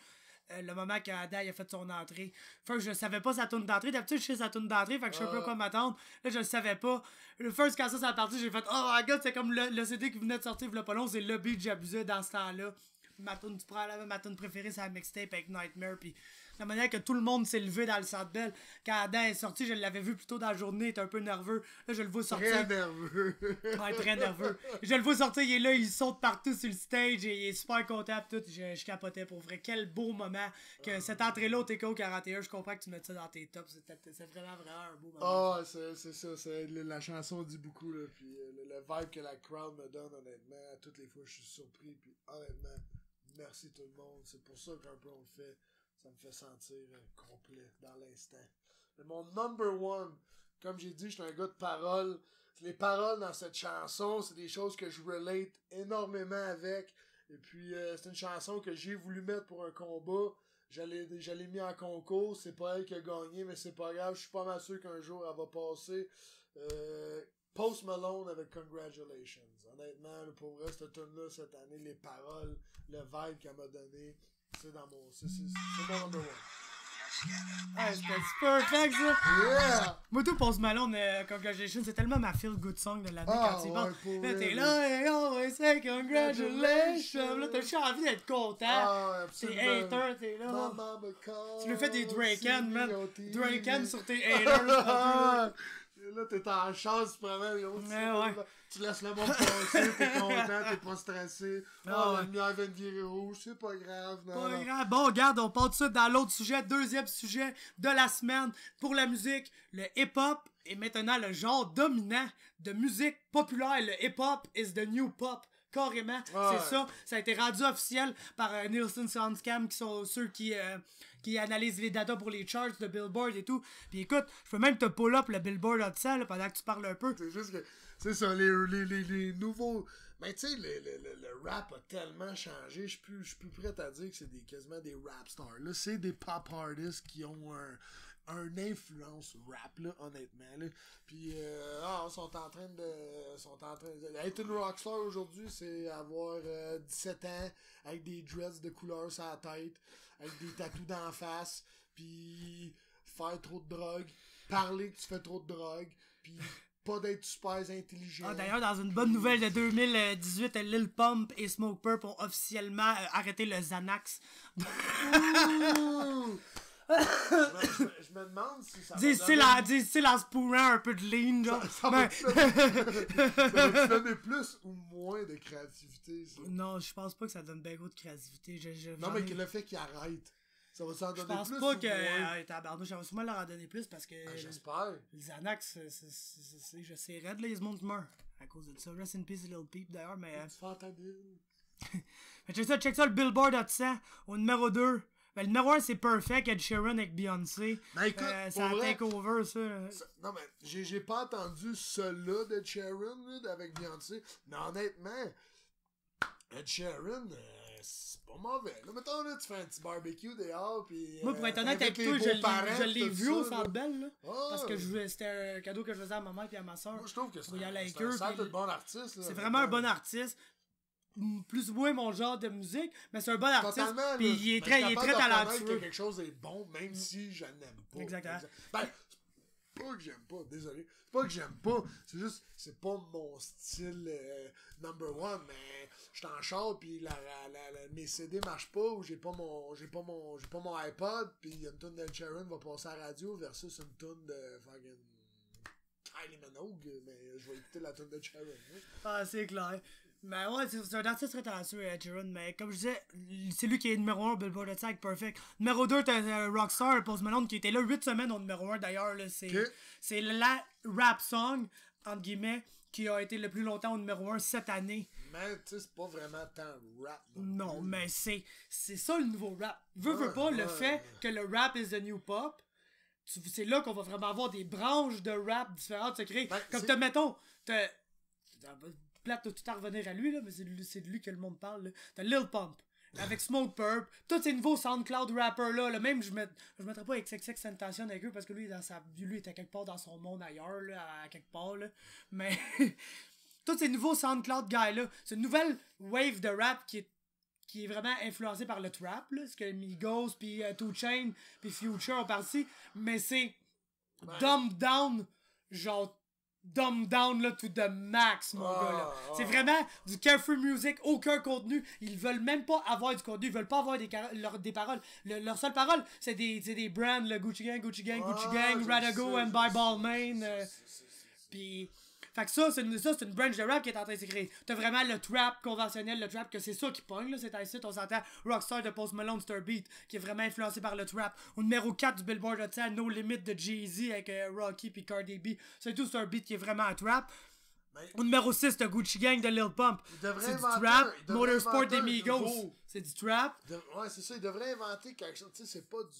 le moment qu'Adam a fait son entrée. First, je savais pas sa tourne d'entrée. D'habitude, je sais sa tourne d'entrée, fait que je sais un peu quoi m'attendre. Là, je le savais pas. Le first, quand ça a parti, j'ai fait oh my god, c'est comme le CD qui venait de sortir, il pas long, c'est le beat que j'abusais dans ce temps-là. Ma tourne préférée, c'est la mixtape avec Nightmare, puis la manière que tout le monde s'est levé dans le Centre Bell. Quand Adam est sorti, je l'avais vu plus tôt dans la journée, il était un peu nerveux. Là, je le vois sortir. Très nerveux. Ouais, très nerveux. Je le vois sortir, il est là, il saute partout sur le stage et il est super content. Tout. Je capotais pour vrai. Quel beau moment. Que cette entrée-là au TKO 41, je comprends que tu mettes ça dans tes tops. C'est vraiment un beau moment. Ah, c'est ça. La chanson dit beaucoup. Là, puis le vibe que la crowd me donne, honnêtement, toutes les fois, je suis surpris. Puis honnêtement, merci tout le monde. C'est pour ça qu'un peu on le fait. Ça me fait sentir complet dans l'instant. Mais mon number one, comme j'ai dit, je suis un gars de paroles. Les paroles dans cette chanson, c'est des choses que je relate énormément avec. Et puis, c'est une chanson que j'ai voulu mettre pour un combat. Je l'ai mis en concours. C'est pas elle qui a gagné, mais c'est pas grave. Je suis pas mal sûr qu'un jour, elle va passer. Post Malone avec Congratulations. Honnêtement, pour vrai, cette tune-là, cette année, les paroles, le vibe qu'elle m'a donné, c'est mon number one. Ouais, c'était perfect, ça! Yeah! Moi, tout Post Malone, Congratulations, c'est tellement ma feel-good song de l'année quand il parle. Là, t'es là, et always say congratulations! Là, t'as juste envie d'être content. T'es hater, t'es là. Tu lui fais des Drake-An, man. Drake-An sur tes haters. Là, t'es en chance, vraiment. Tu laisses le monde passer, t'es content, t'es pas stressé. La lumière vient de virer rouge, c'est pas grave. Pas grave. Bon, regarde, on part de ça dans l'autre sujet. Deuxième sujet de la semaine pour la musique. Le hip-hop est maintenant le genre dominant de musique populaire. Le hip-hop is the new pop. Carrément, c'est ça. Ça a été rendu officiel par Nielsen Soundscan, qui sont ceux qui analysent les datas pour les charts de Billboard et tout. Puis écoute, je peux même te pull up le Billboard de ça là, pendant que tu parles un peu. C'est juste que, c'est ça, les nouveaux... Mais tu sais, le rap a tellement changé, je suis plus prêt à dire que c'est quasiment des rap stars. Là, c'est des pop artists qui ont un influence rap, là, honnêtement. Là. Puis, sont en train de... Être une rockstar aujourd'hui, c'est avoir 17 ans, avec des dreads de couleur sur la tête, avec des tatous d'en face, puis faire trop de drogue, parler que tu fais trop de drogue, puis pas d'être super intelligent. Ah, d'ailleurs, dans une bonne nouvelle de 2018, Lil Pump et Smoke Purp ont officiellement arrêté le Xanax. Je me demande si ça Dis-tu en se pourrant un peu de lean, genre. Ça va te donner plus ou moins de créativité, ça? Non, je pense pas que ça donne bien gros de créativité. Non, mais le fait qu'il arrête, ça va s'en donner plus. Je pense pas que tabarnouche, ça va sûrement leur en donner plus parce que. J'espère. Le Xanax, je sais, raide, là, les mondes meurent à cause de ça. Rest in peace, Lil Peep, d'ailleurs, mais. Check ça, le Billboard Hot 100 au numéro 2. Ben, le numéro 1, c'est Perfect, Ed Sheeran avec Beyoncé. Ben écoute, c'est un takeover, ça. Non, mais j'ai pas entendu celui-là d'Ed Sheeran avec Beyoncé. Mais honnêtement, Ed Sheeran, c'est pas mauvais. Là, mettons, là, tu fais un petit barbecue dehors, puis... Moi, pour être honnête avec toi, je l'ai vu au Centre Bell, là. Parce que c'était un cadeau que je faisais à ma mère et à ma soeur. Moi, je trouve que c'est un sacré de bon artiste. C'est vraiment un bon artiste. Plus ou moins mon genre de musique, mais c'est un bon artiste. Puis il est très talentueux. Que quelque chose est bon, même si je n'aime pas. Exactement. Ben, c'est pas que j'aime pas, désolé. C'est pas que j'aime pas, c'est juste, c'est pas mon style number one, mais je t'en char, puis mes CD marchent pas, ou j'ai pas mon iPod, puis une tune d'Ed Sheeran va passer à la radio versus une tune de fucking Kylie Minogue, mais je vais écouter la tune d'Ed Sheeran. Ah, c'est clair. Mais ouais, c'est un artiste très talentueux, Ed Sheeran, mais comme je disais, c'est lui qui est numéro 1 au Billboard Hot 100 avec Perfect. Numéro 2, t'as Rockstar, Post Malone, qui était là 8 semaines au numéro 1 d'ailleurs. C'est la rap song, entre guillemets, qui a été le plus longtemps au numéro 1 cette année. Mais tu sais, c'est pas vraiment tant rap. Non, mais c'est ça le nouveau rap. Veux pas, le fait que le rap is the new pop, c'est là qu'on va vraiment avoir des branches de rap différentes se créer. Comme mettons, plate de tout à revenir à lui, là, mais c'est de lui que le monde parle. Là. T'as Lil Pump, avec Smoke Purp, tous ces nouveaux SoundCloud rappers là, même je mettrais pas XXXTentacion avec eux parce que lui était quelque part dans son monde ailleurs, là, à quelque part, là. Mais tous ces nouveaux SoundCloud guys là, c'est une nouvelle wave de rap qui est vraiment influencée par le trap, là, ce que Migos, puis 2 Chainz, puis Future ont parti, mais c'est dumbed down, genre dumb down là to the max, mon gars là. C'est vraiment du carefree music, aucun contenu. Ils veulent même pas avoir du contenu, ils veulent pas avoir des paroles. Leur seule parole, c'est des brands, le Gucci Gang, Radago and by Balmain. Pis fait que ça, c'est une branch de rap qui est en train de se créer. T'as vraiment le trap conventionnel, le trap que c'est ça qui pogne, là, c'est ici, on s'entend Rockstar de Post Malone, c'est un beat qui est vraiment influencé par le trap. Au numéro 4 du Billboard Hot 100, No Limit de Jay-Z avec Rocky puis Cardi B. C'est tout, c'est un beat qui est vraiment un trap. Au numéro 6, t'as Gucci Gang de Lil Pump. C'est du trap. Motorsport des Migos. C'est du trap. Ouais, c'est ça, ils devraient inventer quelque chose. Tu sais, c'est pas du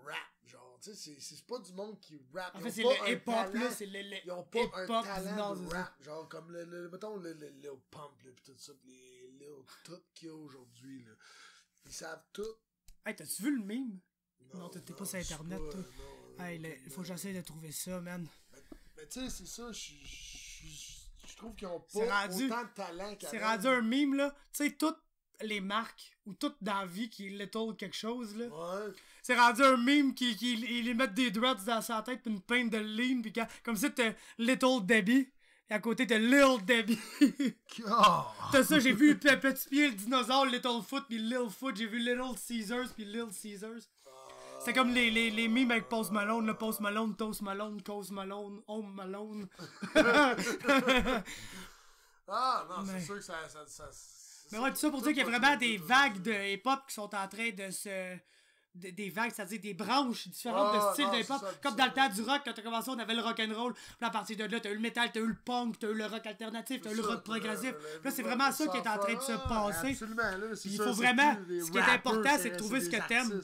rap, genre, tu sais, c'est pas du monde qui rappe. En fait, c'est le hip-hop, là, c'est le ils ont pas un talent de rap, genre, comme mettons, le Lil Pump, là, pis tout ça, pis les Lil tout qu'il y a aujourd'hui, là. Ils savent tout. Hey, t'as-tu vu le meme? Non, t'es pas sur Internet, toi. Hey, il faut que j'essaie de trouver ça, man. Mais tu sais, c'est ça, je trouve qu'ils ont pas autant de talent qu'avant. C'est rendu un meme, là. Tu sais, toutes les marques, ou toutes dans la vie qui little quelque chose, là. Ouais. C'est rendu un meme qui les mettent des dreads dans sa tête pis une peinte de lean pis comme si t'as Little Debbie et à côté t'as Lil Debbie. T'as ça, j'ai vu Petit Pied le dinosaure, Little Foot pis Lil Foot, j'ai vu Little Caesars pis Lil Caesars. C'est comme les memes avec Post Malone, là, Post Malone, Toast Malone, Coast Malone, Home Malone. Ah non, c'est sûr que ça mais ouais, tout ça pour dire qu'il y a vraiment des vagues de hip-hop qui sont en train de se... Des vagues, c'est-à-dire des branches différentes de styles de hip-hop. Comme dans le temps du rock, quand t'as commencé, on avait le rock'n'roll. Puis à partir de là, t'as eu le metal, t'as eu le punk, t'as eu le rock alternatif, t'as eu le rock progressif. Là, c'est vraiment ça qui est en train de se passer. Puis il faut vraiment... Ce qui est important, c'est de trouver ce que t'aimes.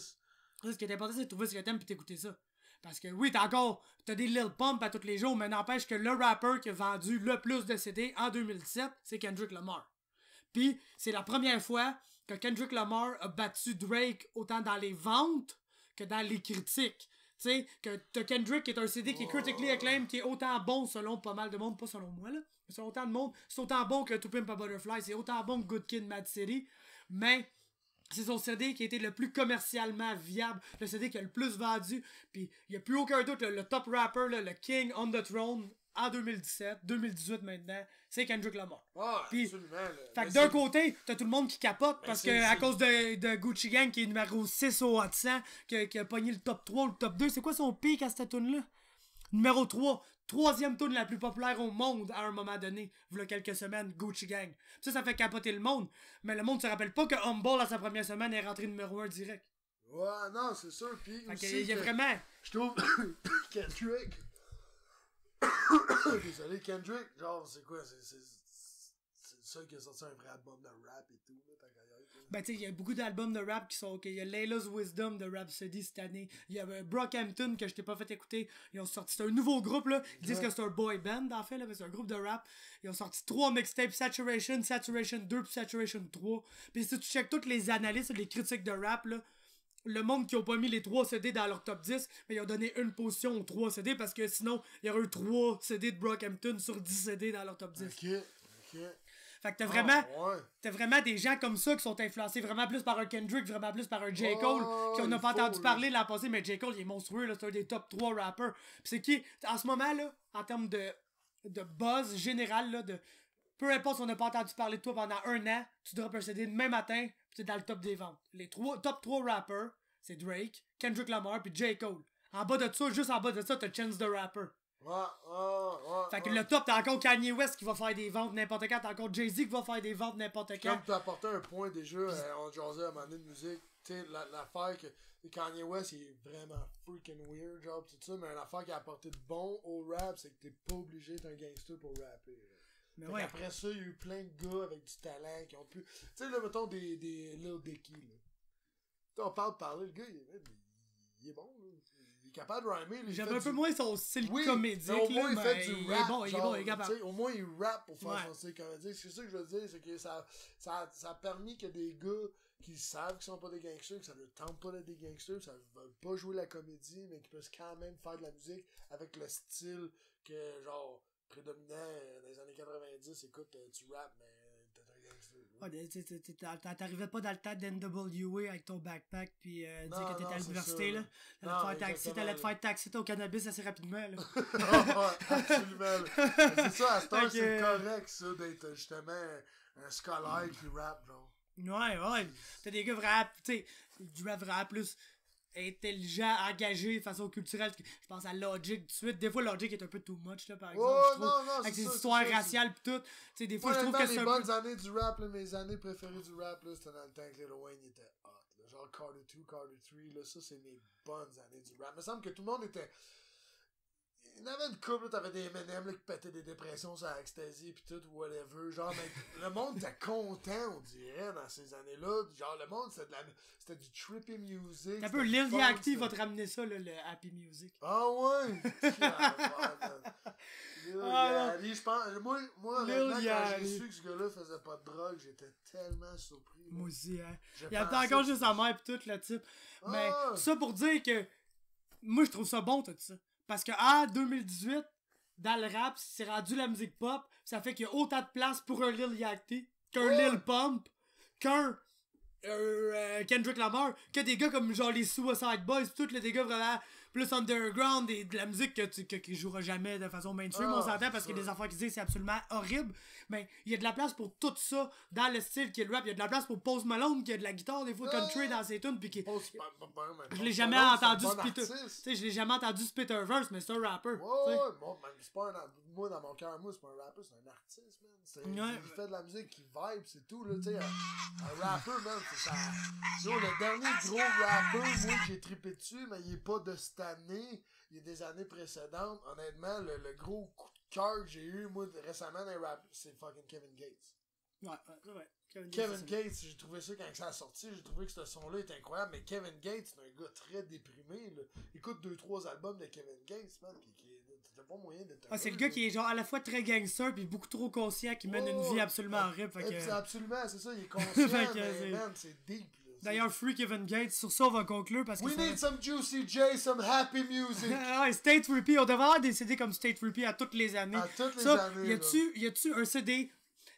Ce qui est important, c'est de trouver ce que t'aimes puis t'écouter ça. Parce que oui, t'as des Lil Pump à tous les jours, mais n'empêche que le rapper qui a vendu le plus de CD en 2017, c'est Kendrick Lamar. Puis, c'est la première fois que Kendrick Lamar a battu Drake autant dans les ventes que dans les critiques. Tu sais, que t'as Kendrick qui est un CD qui est critically acclaimed, qui est autant bon selon pas mal de monde, pas selon moi, là, mais selon autant de monde, c'est autant bon que To Pimp a Butterfly, c'est autant bon que Good Kid, Mad City, mais c'est son CD qui a été le plus commercialement viable, le CD qui a le plus vendu, puis il n'y a plus aucun doute, le top rapper, là, le King on the Throne, en 2017, 2018 maintenant, c'est Kendrick Lamar. Ah, Puis, absolument. Là. Fait Mais que d'un c'est- côté, t'as tout le monde qui capote parce que à c'est- cause de Gucci Gang qui est numéro 6 au Hot 100, qui a pogné le top 3 ou le top 2, c'est quoi son pic à cette tune là? Numéro 3, troisième tune la plus populaire au monde à un moment donné, v'là quelques semaines, Gucci Gang. Ça fait capoter le monde, mais le monde se rappelle pas que Humble à sa première semaine est rentré numéro 1 direct. Ouais, non, c'est sûr. Puis Fait aussi qu'il y a que vraiment... je trouve Kendrick... Désolé, Kendrick, genre, c'est quoi? C'est le seul qui a sorti un vrai album de rap et tout, là, tant qu'à y être, là. Ben, tu sais, il y a beaucoup d'albums de rap qui sont. Il y a Layla's Wisdom de Rhapsody cette année. Il y a Brockhampton que je t'ai pas fait écouter. Ils ont sorti. C'est un nouveau groupe, là. Ils disent que c'est un boy band, en fait, là, mais c'est un groupe de rap. Ils ont sorti 3 mixtapes Saturation, Saturation 2 puis Saturation 3. Puis si tu checkes toutes les analystes, les critiques de rap, là. Le monde qui ont pas mis les 3 CD dans leur top 10, mais ils ont donné une position aux 3 CD parce que sinon, il y aurait eu 3 CD de Brockhampton sur 10 CD dans leur top 10. Ok. Fait que Ouais. t'as vraiment des gens comme ça qui sont influencés vraiment plus par un Kendrick, vraiment plus par un J. Cole, qu'on n'a il pas faut, entendu là. parler l'an passé, mais J. Cole, il est monstrueux, là, c'est un des top 3 rappers. Pis c'est qui, en ce moment, là, en termes de buzz général, là, de peu importe si on n'a pas entendu parler de toi pendant un an, tu drops un CD demain matin, pis t'es dans le top des ventes. Les top 3 rappers, c'est Drake, Kendrick Lamar, puis J. Cole. En bas de ça, juste en bas de ça, t'as Chance the Rapper. Fait que le top, t'as encore Kanye West qui va faire des ventes n'importe quand, t'as encore Jay-Z qui va faire des ventes n'importe quand. Comme tu as apporté un point déjà, on jasait à un moment donné de musique, tu sais, l'affaire que Kanye West, il est vraiment freaking weird, genre, tout ça, mais l'affaire qui a apporté de bon au rap, c'est que t'es pas obligé d'être un gangster pour rapper. Là. Mais Fait ouais. après ça, il y a eu plein de gars avec du talent qui ont pu. Tu sais, là, mettons des Lil Dicky, là. T'sais, on parle de parler, le gars, il est bon, là. Il est capable de rhymer. J'aime un peu moins son style oui, comédique, mais au moins, là, il fait mais du il rap. est bon, il est bon, il est capable. Au moins, il rappe pour faire Ouais. son style comédique. C'est ça que je veux dire, c'est que ça a permis que des gars qui savent qu'ils sont pas des gangsters, que ça ne tente pas d'être des gangsters, ça ne veulent pas jouer la comédie, mais qui peuvent quand même faire de la musique avec le style que, genre, prédominant dans les années 90. Écoute, tu rappes, mais t'es un gangster. Ouais, t'arrivais pas dans le temps d'NWA avec ton backpack puis dire Non, que t'étais non, à c'est l'université, ça, là. Non, T'allais te faire taxer au cannabis assez rapidement, là. Absolument. C'est ça, à ce temps, Fait que- c'est correct, ça, d'être justement un scolaire qui rappe, genre. Ouais. T'as des gars vraiment, tu sais, du rap vraiment plus intelligent, engagé de façon culturelle. Je pense à Logic tout de suite. Des fois, Logic est un peu too much, là, par exemple. Je trouve, non, avec c'est ses ça, histoires c'est ça, raciales pis tout. Tu sais, des fois, Moi, je trouve dans que les c'est un bonnes peu... années du rap, là, mes années préférées du rap, là, c'était dans le temps que Lil Wayne était hot. Là. Genre Carter 2, Carter 3, là, ça, c'est mes bonnes années du rap. Il me semble que tout le monde était... Il y en avait une couple, là, t'avais des M&M là, qui pétaient des dépressions sur Ecstasy pis tout, whatever. Genre, mais le monde était content, on dirait, dans ces années-là. Genre, le monde, c'était du trippy music. Un peu c'était Lil fun, Yachty c'était- va te ramener ça, là, le Happy Music. Ah ouais! Lil Ah, Yachty, je pense. Moi Lil honnêtement, quand j'ai Yachty. su que ce gars-là faisait pas de drogue, j'étais tellement surpris. là. Moi aussi, hein. Je Il y a pensais encore que juste sa mère pis tout, le type. Mais Ah! ça pour dire que moi, je trouve ça bon, tout ça. Parce que, en 2018, dans le rap, c'est rendu la musique pop, ça fait qu'il y a autant de place pour un Lil Yachty, qu'un Ouais. Lil Pump, qu'un Kendrick Lamar, que des gars comme genre les Suicide Boys, pis tout, là, des gars vraiment plus underground et de la musique qui jouera jamais de façon mainstream, on s'entend, parce c'est que des ça. affaires qu'ils disent c'est absolument horrible, mais il y a de la place pour tout ça dans le style qui est le rap, il y a de la place pour Post Malone qui a de la guitare des fois country dans ses tunes, puis qui... Je l'ai jamais entendu spitter. Tu sais, je l'ai jamais entendu spitter un verse, mais c'est un rapper. tu sais. Ouais, bon, man, c'est pas moi, dans mon cœur, moi, c'est pas un rappeur, c'est un artiste, man. Ouais. Il fait de la musique qui vibe, c'est tout, là, tu sais. Un rappeur, man, c'est ça. Yo, le dernier gros rappeur, moi, que j'ai trippé dessus, mais il est pas de cette année, il est des années précédentes. Honnêtement, le gros coup de cœur que j'ai eu, moi, récemment dans les rap, c'est fucking Kevin Gates. Ouais. Kevin Gates, j'ai trouvé ça quand ça a sorti, j'ai trouvé que ce son-là était incroyable, mais Kevin Gates, c'est un gars très déprimé, là. Écoute 2-3 albums de Kevin Gates, man, pis t'as pas moyen d'être Ah, c'est le gars qui est genre à la fois très gangster puis beaucoup trop conscient, qui mène une vie absolument horrible. Fait que... Absolument, c'est ça, il est conscient, Fait que mais c'est- man, c'est deep, là. D'ailleurs, Free Kevin Gates, sur ça on va conclure parce que We ça- need some Juicy J, some happy music. Ouais, State Repeat, on devrait avoir des CD comme State Repeat à toutes les années. À toutes les ça, années, y a-tu un CD...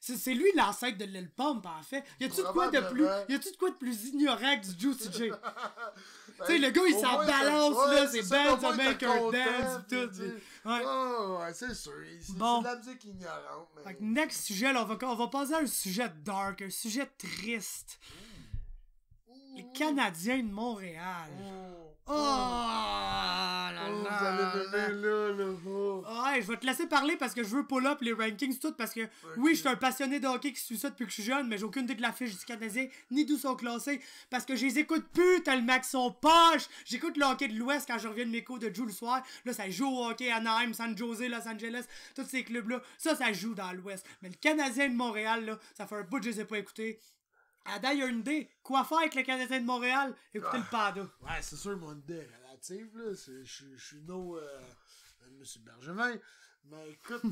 C'est lui l'ancêtre de Lil Pump, en fait. Y a-tu de quoi de Probablement. plus ignorant que du Juicy J? Tu sais, le gars, il Au s'en moins, balance, ouais, là, c'est ça, Ben, au moins, The Maker t'es content, Dance, puis, tout. tu sais. Ouais. Oh, ouais, c'est sûr. C'est Bon. de la musique ignorante. Mais... Fait que next sujet, là, on va passer à un sujet dark, un sujet triste. Les Canadiens de Montréal. Oh là là. Vous allez venir là. Oh. Ouais, je vais te laisser parler parce que je veux pull up les rankings tout parce que oui, je suis un passionné de hockey qui suit ça depuis que je suis jeune, mais j'ai aucune idée de la fiche du Canadien ni d'où sont classés parce que je les écoute plus tellement qu'ils sont poches. J'écoute le hockey de l'Ouest quand je reviens de mes cours de Joe le soir. Là, ça joue au hockey à Anaheim, San Jose, Los Angeles, tous ces clubs-là. Ça joue dans l'Ouest. Mais le Canadien de Montréal, là, ça fait un bout que je les ai pas écoutés. Ada, il y a une idée. Quoi faire avec le Canadien de Montréal? Écoutez le Pada. Ouais, c'est sûr, mon idée est relative, là. Je suis Monsieur Bergevin. Mais écoute,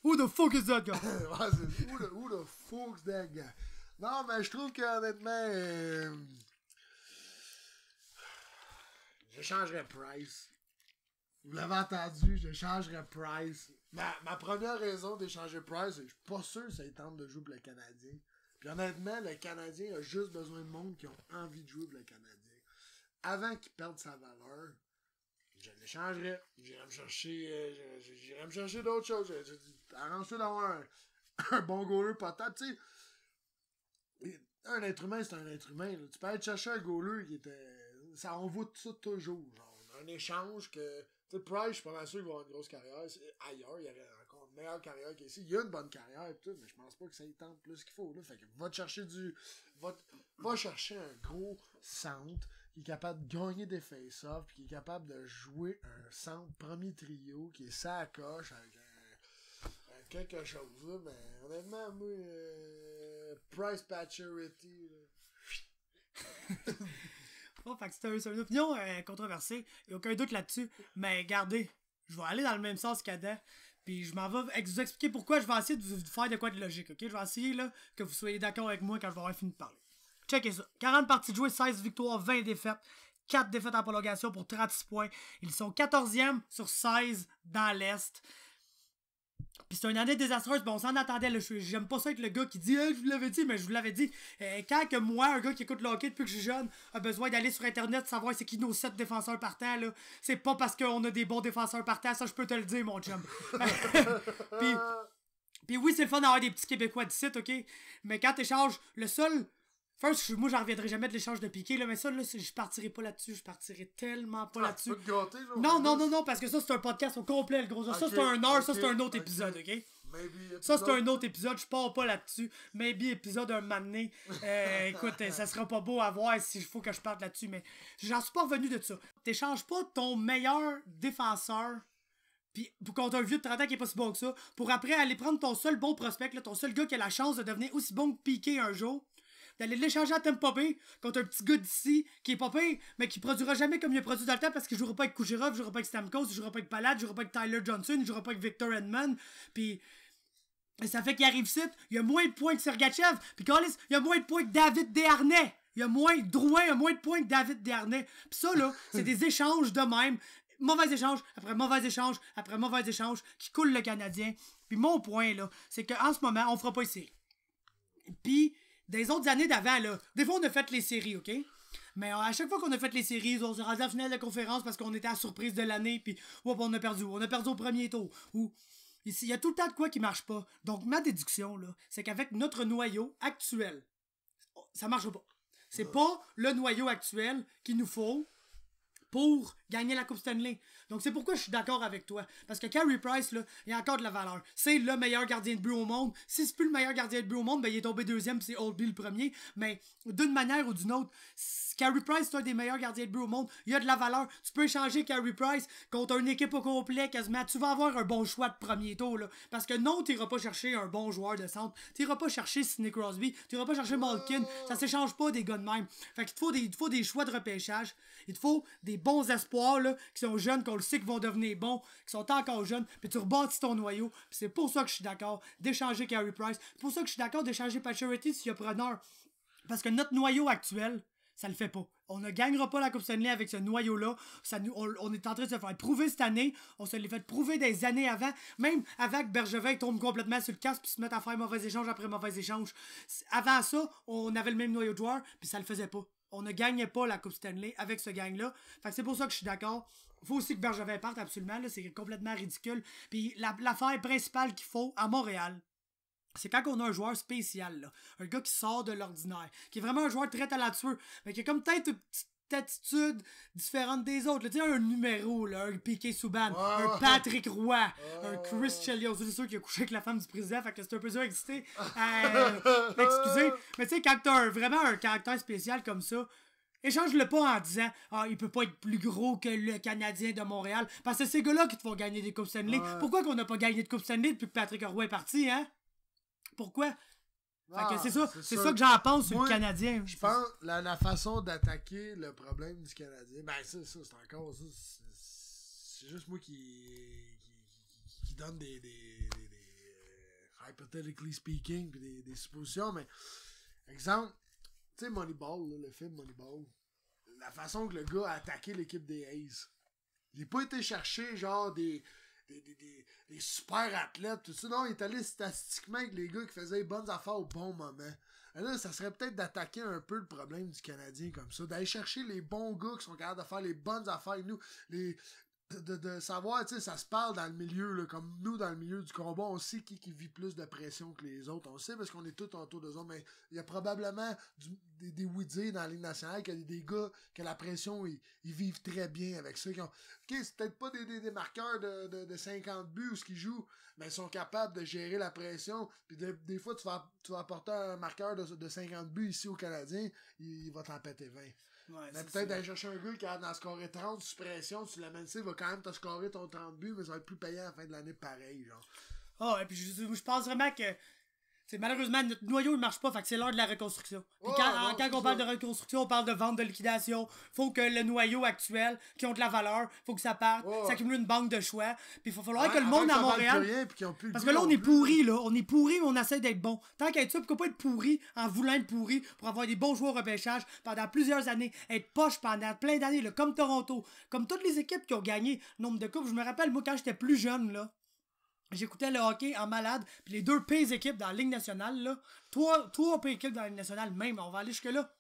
Who the fuck is that guy? ouais, c'est who the fuck's that guy? Non, mais je trouve qu'honnêtement, je changerais Price. Vous l'avez entendu, je changerais Price. Ma première raison d'échanger Price, c'est que je suis pas sûr que ça tente de jouer pour le Canadien. Puis honnêtement, le Canadien a juste besoin de monde qui ont envie de jouer pour le Canadien. Avant qu'il perde sa valeur, je l'échangerais. J'irais me chercher d'autres choses. Arrange-toi d'avoir un bon goaler potable. Tu sais, un être humain, c'est un être humain. Là. Tu peux aller chercher un goaler qui était... Ça, on voit tout ça toujours. Genre, un échange que... Tu sais, Price, je suis pas mal sûr qu'il va avoir une grosse carrière. Ailleurs, il y aurait encore une meilleure carrière qu'ici. Il y a une bonne carrière et tout, mais je pense pas que ça y tente plus qu'il faut. Là. Fait que va te chercher va chercher un gros centre qui est capable de gagner des face-offs, puis qui est capable de jouer un centre premier trio, qui est ça à coche avec quelque chose. Là. Mais honnêtement, moi, Price Pacioretty, Oh, fait que c'est une opinion controversée. Il n'y a aucun doute là-dessus. Mais regardez, je vais aller dans le même sens qu'Adam. Puis je m'en vais vous expliquer pourquoi je vais essayer de vous faire de quoi de logique. Ok, je vais essayer là, que vous soyez d'accord avec moi quand je vais avoir fini de parler. Checkez ça. 40 parties de jouer, 16 victoires, 20 défaites. 4 défaites en prolongation pour 36 points. Ils sont 14e sur 16 dans l'Est. Puis c'est une année désastreuse, bon, on s'en attendait, là, j'aime pas ça être le gars qui dit je vous l'avais dit, mais je vous l'avais dit. Quand que moi, un gars qui écoute le hockey depuis que je suis jeune, a besoin d'aller sur internet savoir c'est qui nos 7 défenseurs partants, là, c'est pas parce qu'on a des bons défenseurs partants, ça je peux te le dire, mon chum. Puis oui, c'est le fun d'avoir des petits Québécois d'ici, ok? Mais quand t'échanges, le seul... First, moi, j'en reviendrai jamais de l'échange de Piqué, là, mais ça, là, je partirai pas là-dessus. Je partirai tellement pas là-dessus. Tu peux te gâter, là, non, parce que ça, c'est un podcast au complet, le gros. Ça, c'est un heure, ça, c'est un autre épisode, ok? Ça, c'est un autre épisode, je pars pas là-dessus. Maybe épisode un moment donné. Écoute, ça sera pas beau à voir s'il faut que je parte là-dessus, mais j'en suis pas revenu de ça. T'échanges pas ton meilleur défenseur puis contre un vieux de 30 ans qui est pas si bon que ça, pour après aller prendre ton seul bon prospect, là, ton seul gars qui a la chance de devenir aussi bon que Piqué un jour, d'aller l'échanger à Tampa Bay contre un petit gars d'ici qui est pas pire, mais qui produira jamais comme il a produit dans le temps parce qu'il jouera pas avec Kucherov, il jouera pas avec Stamkos, il jouera pas avec Palat, il jouera pas avec Tyler Johnson, il jouera pas avec Victor Hedman, puis ça fait qu'il arrive ici, il y a moins de points que Sergachev, puis Carlis, il y a moins de points que David Desharnais, Drouin a moins de points que David Desharnais, puis ça là, c'est des échanges de même, mauvais échange, après mauvais échange, après mauvais échange, qui coule le Canadien, puis mon point là, c'est qu'en ce moment, on fera pas les séries. Puis des autres années d'avant, là, des fois on a fait les séries, ok? Mais à chaque fois qu'on a fait les séries, on s'est rendu à la finale de la conférence parce qu'on était à la surprise de l'année, puis on a perdu. On a perdu au premier tour. Ou il y a tout le temps de quoi qui marche pas. Donc ma déduction, là, c'est qu'avec notre noyau actuel, ça marche pas. C'est pas le noyau actuel qu'il nous faut pour gagner la Coupe Stanley. Donc c'est pourquoi je suis d'accord avec toi. Parce que Carey Price, là, il a encore de la valeur. C'est le meilleur gardien de but au monde. Si c'est plus le meilleur gardien de but au monde, ben il est tombé deuxième, puis c'est Oldby le premier. Mais d'une manière ou d'une autre, Carey Price, c'est un des meilleurs gardiens de but au monde. Il a de la valeur. Tu peux échanger Carey Price contre une équipe au complet quasiment. Tu vas avoir un bon choix de premier tour, là. Parce que non, tu n'iras pas chercher un bon joueur de centre. Tu n'iras pas chercher Sidney Crosby. Tu n'iras pas chercher Malkin. Ça s'échange pas des gars de même. Fait qu'il te faut des choix de repêchage. Il te faut des bons espoirs, là, qui sont jeunes, qu'on le sait qu'ils vont devenir bons, qui sont encore jeunes. Puis tu rebâtis ton noyau. Puis c'est pour ça que je suis d'accord d'échanger Carey Price. C'est pour ça que je suis d'accord d'échanger Pacioretty s'il y a preneur. Parce que notre noyau actuel, ça le fait pas. On ne gagnera pas la Coupe Stanley avec ce noyau-là. On est en train de se faire prouver cette année. On se l'est fait prouver des années avant. Même avant que Bergevin tombe complètement sur le casque puis se mette à faire mauvais échange après mauvais échange. Avant ça, on avait le même noyau de joueurs puis ça le faisait pas. on ne gagnait pas la Coupe Stanley avec ce gang-là. Fait que c'est pour ça que je suis d'accord. Faut aussi que Bergevin parte, absolument. Là, c'est complètement ridicule. Puis l'affaire principale qu'il faut à Montréal, c'est quand on a un joueur spécial, là, un gars qui sort de l'ordinaire, qui est vraiment un joueur très talentueux, mais qui a comme peut-être une petite attitude différente des autres. Tu sais, un numéro, là, un Piqué Souban, un Patrick Roy, un Chris Chelios. C'est sûr qu'il a couché avec la femme du président, fait que c'est un peu dur à exister. Excusez. Mais tu sais, quand t'as vraiment un caractère spécial comme ça, échange-le pas en disant il peut pas être plus gros que le Canadien de Montréal. Parce que c'est ces gars-là qui te font gagner des Coupes Stanley. Pourquoi qu'on n'a pas gagné de Coupe Stanley depuis que Patrick Roy est parti, hein? Pourquoi? Fait que c'est ça que j'en pense sur le Canadien. Je pense la façon d'attaquer le problème du Canadien, ben ça c'est encore ça. C'est juste moi qui donne des hypothetically speaking pis des suppositions, mais exemple, tu sais Moneyball, là, le film Moneyball, la façon que le gars a attaqué l'équipe des A's, il n'a pas été chercher genre des super athlètes, tout ça. Non, il est allé statistiquement avec les gars qui faisaient les bonnes affaires au bon moment. Et là, ça serait peut-être d'attaquer un peu le problème du Canadien comme ça, d'aller chercher les bons gars qui sont capables de faire les bonnes affaires. Nous, de savoir, tu sais, ça se parle dans le milieu, là, comme nous, dans le milieu du combat, on sait qui vit plus de pression que les autres. On sait parce qu'on est tous autour d'eux autres, mais il y a probablement des oui-dire dans la Ligue nationale, qu'il y a des gars que la pression, ils vivent très bien avec ça. Ok, c'est peut-être pas des marqueurs de 50 buts ou ce qu'ils jouent, mais ils sont capables de gérer la pression. Puis des fois, tu vas apporter un marqueur de 50 buts ici au Canadien, il va t'en péter 20. Ouais, mais peut-être d'aller chercher un gars qui a d'en scorer 30 sous pression, tu l'amènes ici, il va quand même te scorer ton 30 buts, mais ça va être plus payant à la fin de l'année pareil, genre. Et puis je pense vraiment que malheureusement notre noyau il marche pas, fait que c'est l'heure de la reconstruction. Puis quand on parle de reconstruction, on parle de vente, de liquidation. Faut que le noyau actuel, qui ont de la valeur, faut que ça parte, s'accumule une banque de choix. Puis il va falloir que le monde à Montréal. Parce que là on est pourri, là. On est pourri, mais on essaie d'être bon. Tant qu'à être ça, pourquoi pas être pourri en voulant être pourri pour avoir des bons joueurs au repêchage pendant plusieurs années, être poche pendant plein d'années, là, comme Toronto, comme toutes les équipes qui ont gagné nombre de coupes. Je me rappelle, moi, quand j'étais plus jeune, là. J'écoutais le hockey en malade, puis les deux pires équipes dans la Ligue nationale, là, trois pires équipes dans la Ligue nationale, même, on va aller jusque-là.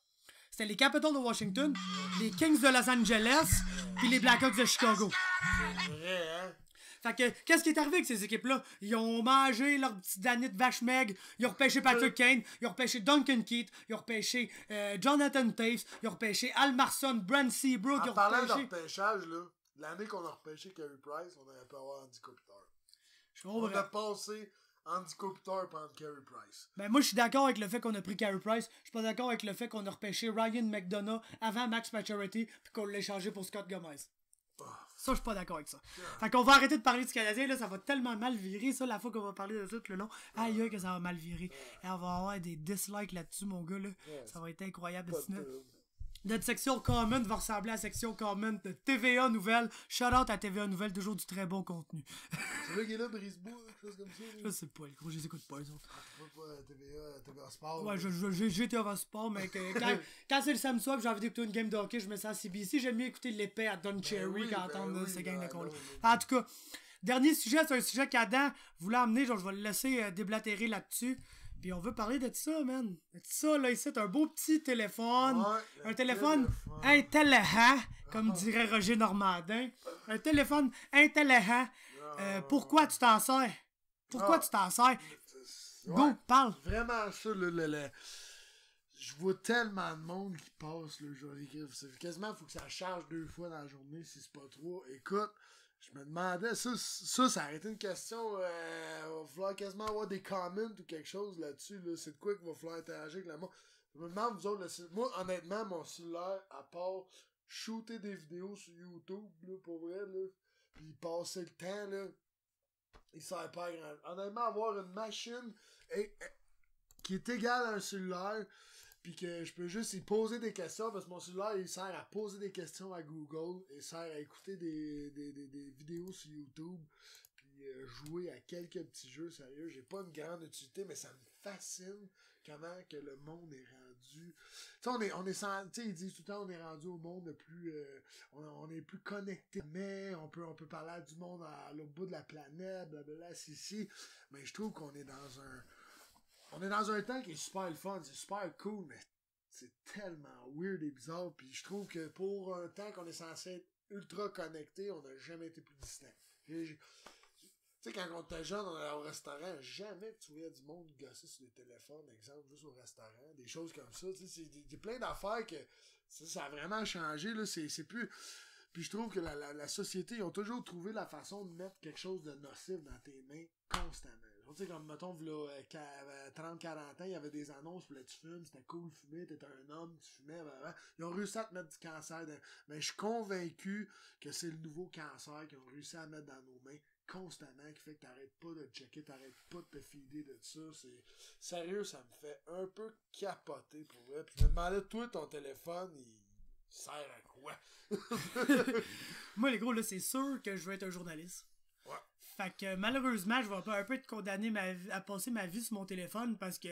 C'était les Capitals de Washington, les Kings de Los Angeles, puis les Blackhawks de Chicago. C'est vrai, hein? Fait que, qu'est-ce qui est arrivé avec ces équipes-là? Ils ont mangé leur petite danite de vache maigre, ils ont repêché Patrick Kane, ils ont repêché Duncan Keith, ils ont repêché Jonathan Toews, ils ont repêché Al Marson, Brent Seabrook, ils ont repêché... En parlant de repêchage, là, l'année qu'on a repêché Carey Price, on aurait pu avoir Andy Kopitar. On a passé Andy Kopitar pendant Carey Price. Ben moi je suis d'accord avec le fait qu'on a pris Carey Price. Je suis pas d'accord avec le fait qu'on a repêché Ryan McDonough avant Max Pacioretty puis qu'on l'a échangé pour Scott Gomez. Ça, je suis pas d'accord avec ça. Fait qu'on va arrêter de parler du Canadien, là, ça va tellement mal virer, ça, la fois qu'on va parler de ça tout le long. Aïe, que ça va mal virer. Et on va avoir des dislikes là-dessus, mon gars, là. Ça va être incroyable. Notre section Common va ressembler à la section Common de TVA Nouvelles. Shout out à TVA Nouvelles, toujours du très bon contenu. C'est là qu'il est là, Brisebois, quelque chose comme ça. Je sais pas, les gros, je les écoute pas, les autres. TVA Sport. Ouais, j'ai TVA Sport, mais quand c'est le samedi soir et j'ai envie d'écouter une game de hockey, je mets ça à CBC. J'aime mieux écouter l'épée à Don Cherry qu'entendre ces gangs de cons. En tout cas, dernier sujet, c'est un sujet qu'Adam voulait emmener, genre je vais le laisser déblatérer là-dessus. Puis on veut parler de ça, man. De ça, là, ici, c'est un beau petit téléphone. Un téléphone intelligent, comme dirait Roger Normandin. Un téléphone intelligent. Pourquoi tu t'en sers? Pourquoi tu t'en sers? Go, parle. Vraiment ça, je vois tellement de monde qui passe, là, quasiment, il faut que ça charge 2 fois dans la journée, si c'est pas 3. Écoute, je me demandais, ça a été une question, il va falloir quasiment avoir des comments ou quelque chose là-dessus, là. C'est de quoi qu'il va falloir interagir avec la monde. Je me demande, vous autres, moi, honnêtement, mon cellulaire, à part shooter des vidéos sur YouTube, là, pour vrai, là, puis passer le temps, là, il sert pas à grand. Honnêtement, avoir une machine qui est égale à un cellulaire, puis que je peux juste y poser des questions, parce que mon cellulaire, il sert à poser des questions à Google, il sert à écouter des vidéos sur YouTube, puis jouer à quelques petits jeux sérieux. J'ai pas une grande utilité, mais ça me fascine comment que le monde est rendu. Tu sais, on est sans, tu sais, ils disent tout le temps, on est rendu au monde le plus, on est plus connecté, mais on peut parler à du monde à l'autre bout de la planète, blablabla, ici, mais je trouve qu'on est dans un temps qui est super le fun, c'est super cool, mais c'est tellement weird et bizarre. Puis je trouve que pour un temps qu'on est censé être ultra connecté, on n'a jamais été plus distant. Tu sais, quand on était jeune, on allait au restaurant, jamais tu voyais du monde gosser sur des téléphones, exemple, juste au restaurant, des choses comme ça. Tu sais, c'est plein d'affaires que ça a vraiment changé, là. C'est plus. Puis je trouve que la société, ils ont toujours trouvé la façon de mettre quelque chose de nocif dans tes mains constamment. Tu sais, comme, mettons, là, 30-40 ans, il y avait des annonces pour là, tu fumes, c'était cool de fumer, t'étais un homme, tu fumais, blablabla. Ils ont réussi à te mettre du cancer. Mais je suis convaincu que c'est le nouveau cancer qu'ils ont réussi à mettre dans nos mains constamment, qui fait que t'arrêtes pas de checker, t'arrêtes pas de te fider de ça. C'est sérieux, ça me fait un peu capoter pour vrai. Puis je me demandais, toi, ton téléphone, il sert à quoi? Moi, les gros, là, c'est sûr que je veux être un journaliste. Ouais. Fait que malheureusement, je vais un peu être condamné à passer ma vie sur mon téléphone parce que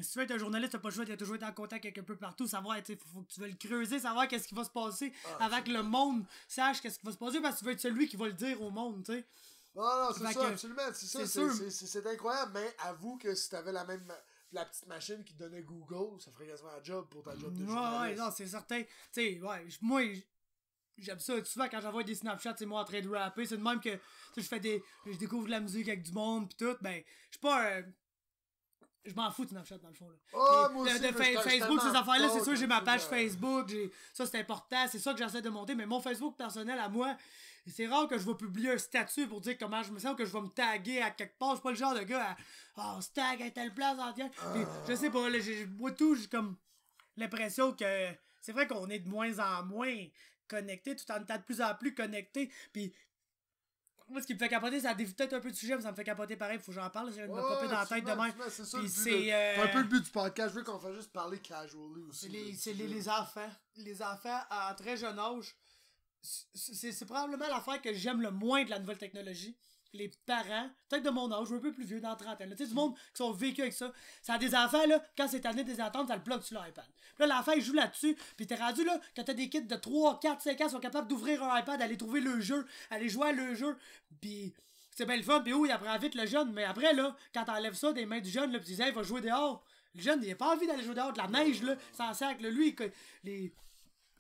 si tu veux être un journaliste, t'as pas le choix, t'as toujours été en contact avec un peu partout, savoir, tu sais, faut que tu veux le creuser, savoir qu'est-ce qui va se passer avant que le monde sache qu'est-ce qui va se passer parce que tu veux être celui qui va le dire au monde, tu sais. Non, c'est ça, absolument, c'est ça, c'est incroyable, mais avoue que si t'avais la petite machine qui donnait Google, ça ferait quasiment un job pour ta job de journaliste. Ouais, non, c'est certain. Tu sais, ouais, moi, j'aime ça. Souvent, quand j'envoie des Snapchats, c'est moi en train de rapper. C'est de même que je découvre de la musique avec du monde pis tout. Ben, je suis pas je m'en fous de Snapchat dans le fond. Là. Oh, moi aussi, Facebook, ces affaires-là, c'est sûr, j'ai ma page Facebook. Ça, c'est important. C'est ça que j'essaie de monter. Mais mon Facebook personnel à moi, c'est rare que je vais publier un statut pour dire comment je me sens, que je vais me taguer à quelque part. Je suis pas le genre de gars à on se tag à telle place entière. Puis, je sais pas, là, moi tout, j'ai comme l'impression que c'est vrai qu'on est de moins en moins connecté, tout en étant de plus en plus connecté. Puis moi, ce qui me fait capoter, ça dévie peut-être un peu de sujet, mais ça me fait capoter pareil, faut que j'en parle, j'ai de me popper dans la tête demain. C'est ça, c'est un peu le but du podcast, je veux qu'on fasse juste parler casually aussi. C'est les enfants. Les enfants à très jeune âge, c'est probablement l'affaire que j'aime le moins de la nouvelle technologie. Les parents, peut-être de mon âge, un peu plus vieux, dans la trentaine, tu sais, du monde qui sont vécus avec ça. Ça a des enfants, là, quand c'est année des ententes, ça le plug sur l'iPad. Puis là, l'enfant, il joue là-dessus, puis t'es rendu, là, quand t'as des kids de 3, 4, 5 ans, sont capables d'ouvrir un iPad, aller trouver le jeu, aller jouer à le jeu, puis c'est bien le fun, puis il apprend vite le jeune, mais après, là, quand t'enlèves ça des mains du jeune, là, pis tu dis, hey, il va jouer dehors. Le jeune, il a pas envie d'aller jouer dehors, de la neige, là, sans sac, là, lui,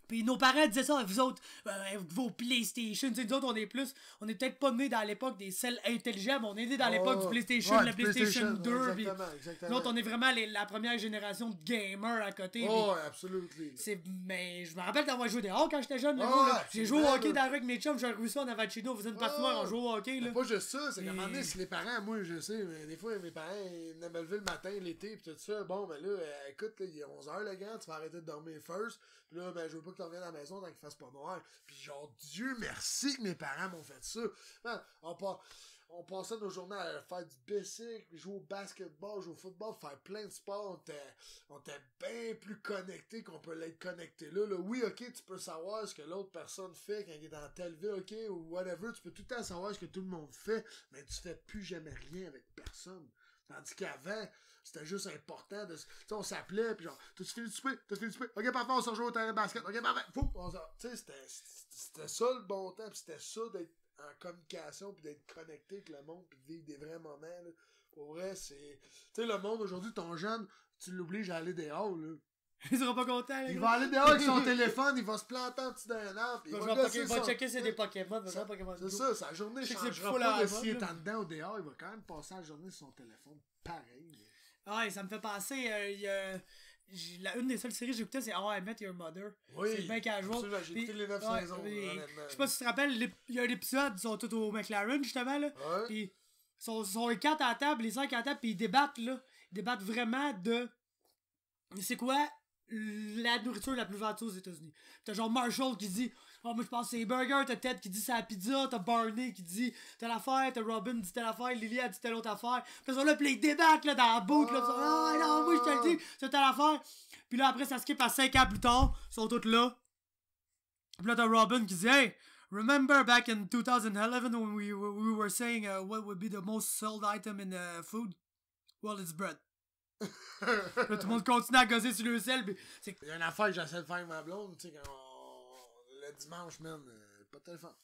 Puis nos parents disaient ça, vous autres, vos PlayStation, nous autres, on est peut-être pas nés dans l'époque des celles intelligents, mais on est nés dans l'époque du PlayStation, la PlayStation 2, exactement. Nous autres, on est vraiment la première génération de gamers à côté. Oh, absolument. Mais je me rappelle d'avoir joué dehors quand j'étais jeune, là, j'ai joué au hockey dans avec mes chums, j'ai réussi en avant de chez nous, on faisait une patinoire, on jouait au hockey, là. Pas juste ça, c'est qu'à un moment donné, si les parents, moi, je sais, mais des fois, mes parents, ils venaient me lever le matin, l'été, pis tout ça, bon, ben là, écoute, là, il est 11h, le gars, tu vas arrêter de dormir first, pis là, ben, je veux pas que tu reviennes à la maison tant qu'il fasse pas noir. Puis genre, Dieu merci que mes parents m'ont fait ça. Man, on passait nos journées à faire du bicycle, jouer au basketball, jouer au football, faire plein de sports. On était bien plus connectés qu'on peut l'être connecté là. Oui, ok, tu peux savoir ce que l'autre personne fait quand il est dans telle ville, ok, ou whatever. Tu peux tout le temps savoir ce que tout le monde fait, mais tu fais plus jamais rien avec personne. Tandis qu'avant, c'était juste important de... Tu sais, on s'appelait, pis genre, t'as-tu fini de souper? Ok, parfait, on se rejoint au terrain de basket. Ok, parfait, fou! Tu sais, c'était ça le bon temps, pis c'était ça d'être en communication, pis d'être connecté avec le monde, pis de vivre des vrais moments, là. Pour vrai, c'est... Tu sais, le monde, aujourd'hui, ton jeune, tu l'obliges à aller dehors, là. Il sera pas content, là. Il va aller dehors avec son téléphone, il va se planter en dessous d'un arbre. Il va checker c'est des Pokémon. C'est ça, sa journée changera pas de s'il est en dedans ou dehors, il va quand même passer la journée sur son téléphone. Pareil. Ouais, ça me fait penser, une des seules séries que j'écoutais, c'est How I Met Your Mother. Oui, c'est bien casual. J'ai écouté les 9 saisons, honnêtement. Je sais pas si tu te rappelles, il y a un épisode, ils sont tous au McLaren, justement, là. Ouais. Pis, ils sont les 4 à la table, les 5 à la table, pis ils débattent, là. Ils débattent vraiment de... C'est quoi la nourriture la plus vendue aux États-Unis? T'as genre Marshall qui dit oh, moi je pense que c'est les burgers, t'as Ted qui dit c'est la pizza, t'as Barney qui dit telle affaire, t'as Robin qui dit telle affaire, Lily a dit telle autre affaire. Puis ils sont là, pis ils débattent là, dans la boucle, là, ah non, moi je te le dis, c'est telle affaire. Puis là après ça skip à 5 ans plus tard, ils sont tous là. Puis là t'as Robin qui dit hey, remember back in 2011 when we were saying what would be the most sold item in food? Well, it's bread. Là, tout le monde continue à gosser sur le sel. Il y a une affaire que j'essaie de faire avec ma blonde, tu sais, le dimanche, man, pas de téléphone.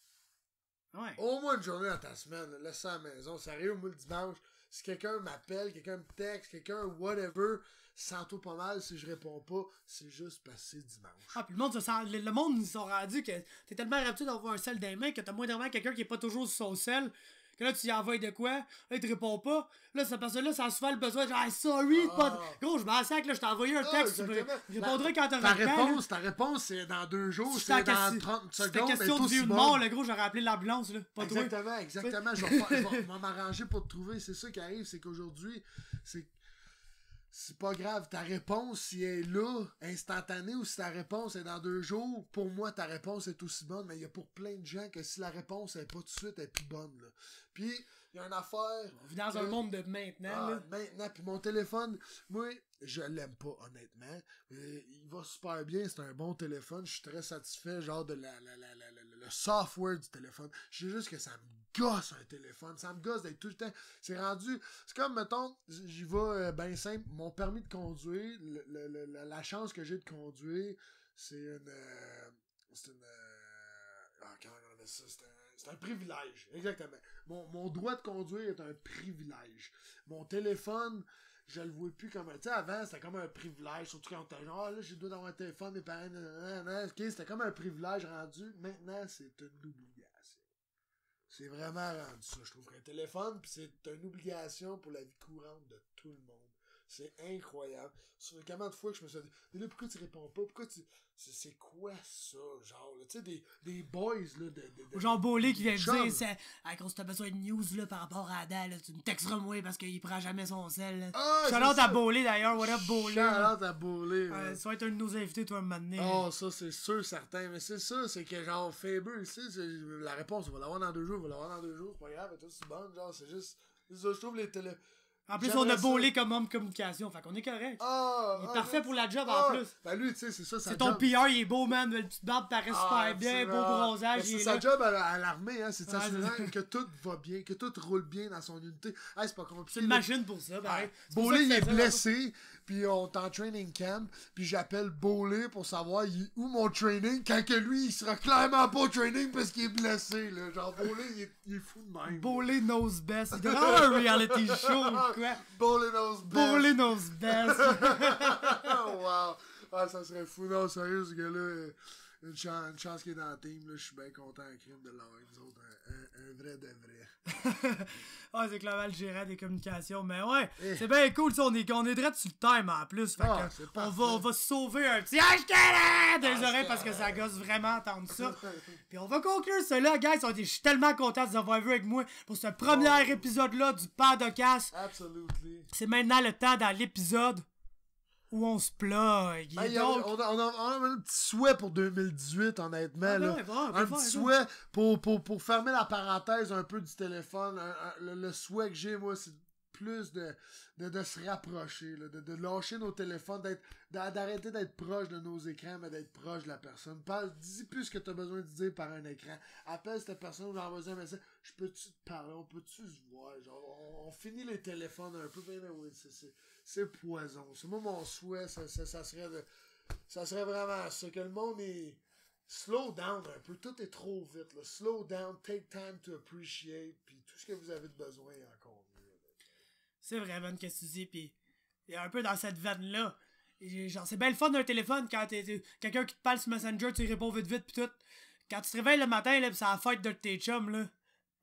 Ouais. Au moins une journée dans ta semaine, laisse ça à la maison. Sérieux, moi, le dimanche, Si quelqu'un m'appelle, quelqu'un me texte, quelqu'un whatever, sens-toi pas mal si je réponds pas, c'est juste passé dimanche. Ah, puis le monde, ils sont rendus que t'es tellement habitué d'avoir un sel dans les mains que t'as moins vraiment quelqu'un qui est pas toujours sur son sel. Que là, tu y envoies de quoi, là, il te répond pas. Là, cette personne-là, ça a souvent le besoin de genre, sorry, pas. Gros, je m'en sac, là, je t'ai envoyé un texte, tu répondrais quand t'auras le temps. Ta réponse, c'est dans 2 jours, c'est dans 30 secondes. C'était question de vie ou de mort, le gros, j'aurais appelé l'ambulance, là. Pas exactement. Je vais m'arranger pour te trouver. C'est ça qui arrive, c'est qu'aujourd'hui, c'est pas grave. Ta réponse, si elle est là, instantanée, ou si ta réponse est dans 2 jours, pour moi, ta réponse est aussi bonne. Mais il y a pour plein de gens que si la réponse est pas tout de suite, elle est plus bonne. Là. Puis, il y a une affaire. On vit dans un monde de maintenant. Là. Maintenant, puis mon téléphone, moi, je l'aime pas, honnêtement. Il va super bien, c'est un bon téléphone. Je suis très satisfait, genre, de le software du téléphone. Je sais juste que ça me gosse un téléphone. Ça me gosse d'être tout le temps. C'est rendu. C'est comme, mettons, j'y vais ben simple. Mon permis de conduire, la chance que j'ai de conduire, c'est une. Comment on appelle ça? C'est un privilège. Exactement. Mon droit de conduire est un privilège. Mon téléphone, je le vois plus comme un. Tu sais, avant, c'était comme un privilège. Surtout quand on était genre, là, j'ai le droit d'avoir un téléphone, mes parents. Ok, c'était comme un privilège rendu. Maintenant, c'est une obligation. C'est vraiment rendu ça. Je trouve qu'un téléphone, puis c'est une obligation pour la vie courante de tout le monde. C'est incroyable. Combien de fois que je me suis dit, là, pourquoi tu réponds pas? Pourquoi tu. C'est quoi ça? Genre, tu sais, des boys, là, Genre Bolé qui vient me dire, c'est. Quand tu as besoin de news, là, par rapport à Ada, là, tu me texteras moi parce qu'il prend jamais son sel. Shout-out à Bolé d'ailleurs, what up Bolé? Shout-out à Bolé. Ça va être un de nos invités, toi, un moment donné. Oh, ça, c'est sûr, certain. Mais c'est ça, c'est que, genre, Faber, ici, la réponse, on va l'avoir dans 2 jours, c'est pas grave, c'est aussi bonne, genre, c'est juste. Je trouve les télé. En plus, on a Bolé comme homme de communication, fait qu'on est correct. Il est parfait pour la job en plus. Ben lui, tu sais, c'est ça. C'est ton PR, il est beau, man. Le petit barbe paraît super bien, beau bronzage. C'est sa job à l'armée, hein. C'est de s'assurer que tout va bien, que tout roule bien dans son unité. C'est pas compliqué. C'est une machine pour ça, pareil. Bolé, il est blessé, puis on est en training camp, puis j'appelle Bolé pour savoir où mon training, quand que lui, il sera clairement pas au training parce qu'il est blessé, là. Genre, Bolé, il est fou de même. Bolé knows best. Il devrait avoir un reality show. Quoi? Bolé knows best. Bolé knows best. Oh, wow. Ça serait fou. Non, sérieux, ce gars-là, une chance qu'il est dans le team. Je suis bien content en crime de l'avoir avec nous autres. Un vrai de vrai. C'est clairement le gérant des communications. Mais ouais, c'est bien cool. On est direct sur le time en plus. Fait que on va se sauver un petit des oreilles parce que ça gosse vraiment entendre ça. Puis on va conclure cela, guys. Je suis tellement content de vous avoir vu avec moi pour ce premier épisode-là du Podcast. Absolutely. C'est maintenant le temps dans l'épisode où on se plug. On a un petit souhait pour 2018, honnêtement. Un petit souhait pour fermer la parenthèse un peu du téléphone. Le souhait que j'ai, moi, c'est plus de se rapprocher, là, de lâcher nos téléphones, d'arrêter d'être proche de nos écrans, mais d'être proche de la personne. Dis plus ce que tu as besoin de dire par un écran. Appelle cette personne ou envoie un message. Je peux-tu te parler? On peut-tu se voir? Genre, on finit les téléphones un peu. Mais oui, c'est poison. C'est moi mon souhait, ça serait vraiment ça. Que le monde est slow down un peu. Tout est trop vite. Là. Slow down, take time to appreciate. Puis tout ce que vous avez de besoin est encore mieux. C'est vraiment ce que tu dis. Puis il y a un peu dans cette veine-là. Genre, c'est bien le fun d'un téléphone quand t'es quelqu'un qui te parle sur Messenger, tu réponds vite, puis tout. Quand tu te réveilles le matin, là, pis c'est la fête de tes chums, là.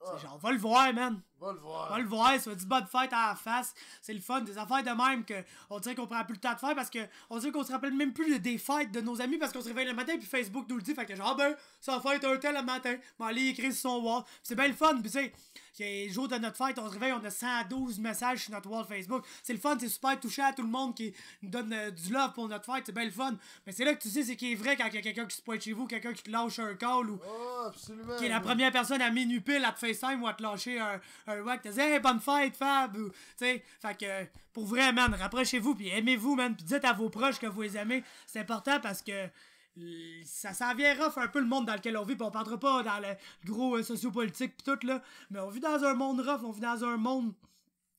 C'est genre, va le voir, man. Va le voir, ça va dire bonne fête à la face. C'est le fun, des affaires de même que on dirait qu'on prend plus le temps de faire parce que on dirait qu'on se rappelle même plus des fêtes de nos amis parce qu'on se réveille le matin puis Facebook nous le dit. Fait que genre, ça va fête un tel le matin. Mais aller écrire sur son wall. Pis c'est bien le fun, pis tu sais. Le jour de notre fête, on se réveille, on a 112 messages sur notre wall Facebook. C'est le fun, c'est super touchant à tout le monde qui nous donne du love pour notre fête, c'est bien le fun. Mais c'est là que tu sais, c'est qu'il est vrai quand il y a quelqu'un qui se pointe chez vous, quelqu'un qui te lâche un call ou absolument, qui est la première personne à minuit pile à te FaceTime ou à te lâcher un wack, te dire hey, bonne fête, Fab, ou tu sais. Fait que pour vrai, man, rapprochez-vous puis aimez-vous, man, puis dites à vos proches que vous les aimez. C'est important parce que ça s'en vient rough un peu le monde dans lequel on vit, pis on parlera pas dans le gros sociopolitique pis tout là, mais on vit dans un monde rough, on vit dans un monde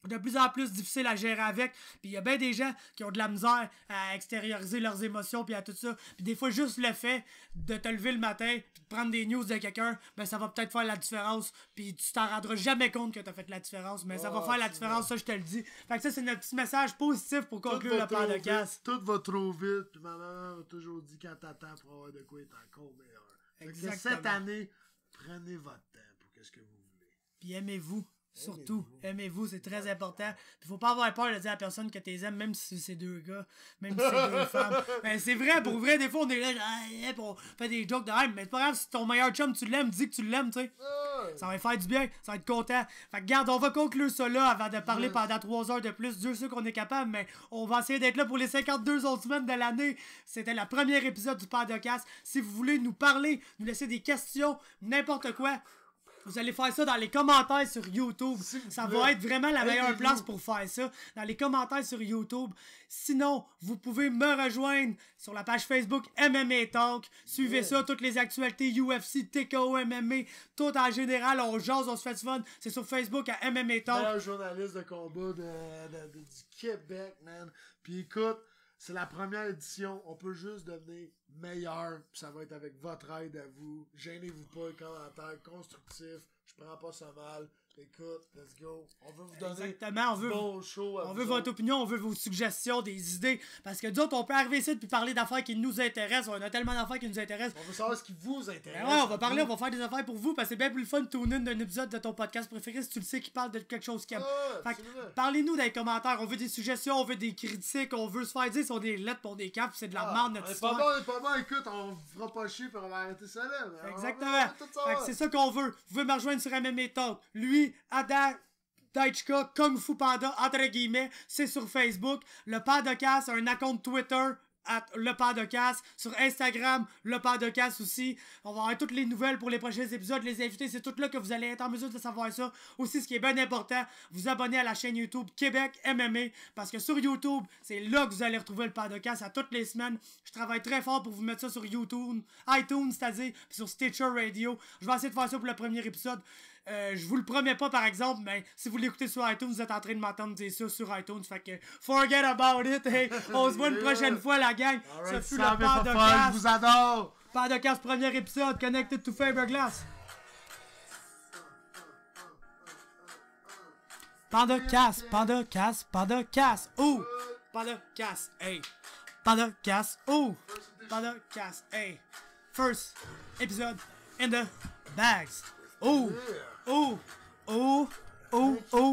de plus en plus difficile à gérer avec, puis il y a bien des gens qui ont de la misère à extérioriser leurs émotions puis à tout ça, puis des fois juste le fait de te lever le matin puis de prendre des news de quelqu'un, ben ça va peut-être faire la différence, puis tu t'en rendras jamais compte que t'as fait la différence, mais ça va faire la différence, ça je te le dis. Fait que ça c'est notre petit message positif pour conclure le podcast. Tout va trop vite, puis ma maman m'a toujours dit quand t'attends pour avoir de quoi être encore meilleur. Exactement. Cette année, prenez votre temps pour qu'est-ce que vous voulez. Puis aimez-vous. Surtout, aimez-vous, c'est très important. Puis faut pas avoir peur de dire à personne que t'es aimes, même si c'est deux gars, même si c'est deux femmes. Ben c'est vrai, pour vrai, des fois on est là, on fait des jokes de même, mais c'est pas grave, si ton meilleur chum tu l'aimes, dis que tu l'aimes, tu sais. Ça va faire du bien, ça va être content. Fait que garde, on va conclure ça là avant de parler pendant 3 heures de plus. Dieu sait qu'on est capable, mais on va essayer d'être là pour les 52 autres semaines de l'année. C'était le premier épisode du podcast. Si vous voulez nous parler, nous laisser des questions, n'importe quoi, vous allez faire ça dans les commentaires sur YouTube. Ça va être vraiment la meilleure place pour faire ça. Dans les commentaires sur YouTube. Sinon, vous pouvez me rejoindre sur la page Facebook MMA Talk. Suivez ça, toutes les actualités UFC, TKO, MMA, tout en général. On jase, on se fait du fun. C'est sur Facebook à MMA Talk. Meilleur journaliste de combat du Québec, man. Puis écoute, c'est la première édition. On peut juste devenir meilleur. Puis ça va être avec votre aide à vous. Gênez-vous pas, les commentaires constructifs. Je prends pas ça mal. Écoute, let's go. On veut vous donner exactement, bon show. On veut votre opinion, on veut vos suggestions, des idées. Parce que d'autres, on peut arriver ici et parler d'affaires qui nous intéressent. On a tellement d'affaires qui nous intéressent. On veut savoir ce qui vous intéresse. Ben ouais, on va parler, on va faire des affaires pour vous. Parce que c'est bien plus le fun de tourner d'un épisode de ton podcast préféré si tu le sais qui parle de quelque chose qu'il aime. Fait que, parlez-nous dans les commentaires. On veut des suggestions, on veut des critiques, on veut se faire dire si on est lettres pour des caps, c'est de la merde notre histoire. On est pas bon, écoute, on fera pas chier puis on va arrêter ça là. Exactement. Fait que c'est ça qu'on veut. Vous pouvez me rejoindre sur MMA Talk. Lui, Ada, Daichika, Kung Fu Panda, entre guillemets, c'est sur Facebook. Le podcast a un compte Twitter, le podcast. Sur Instagram, le podcast aussi. On va avoir toutes les nouvelles pour les prochains épisodes, les invités. C'est tout là que vous allez être en mesure de savoir ça. Aussi, ce qui est bien important, vous abonnez à la chaîne YouTube Québec MMA. Parce que sur YouTube, c'est là que vous allez retrouver le podcast à toutes les semaines. Je travaille très fort pour vous mettre ça sur YouTube, iTunes, c'est-à-dire, puis sur Stitcher Radio. Je vais essayer de faire ça pour le premier épisode. Je vous le promets pas par exemple, mais si vous l'écoutez sur iTunes, vous êtes en train de m'entendre dire ça sur iTunes. Fait que forget about it. Hey, on se voit une prochaine fois, la gang. Ça fut le podcast. Je vous adore. Podcast, premier épisode, Connected to Fiberglass. Podcast. Oh, podcast. Hey, podcast. Oh, podcast. Hey, first episode in the bags. Oh. Oh, oh, oh, oh.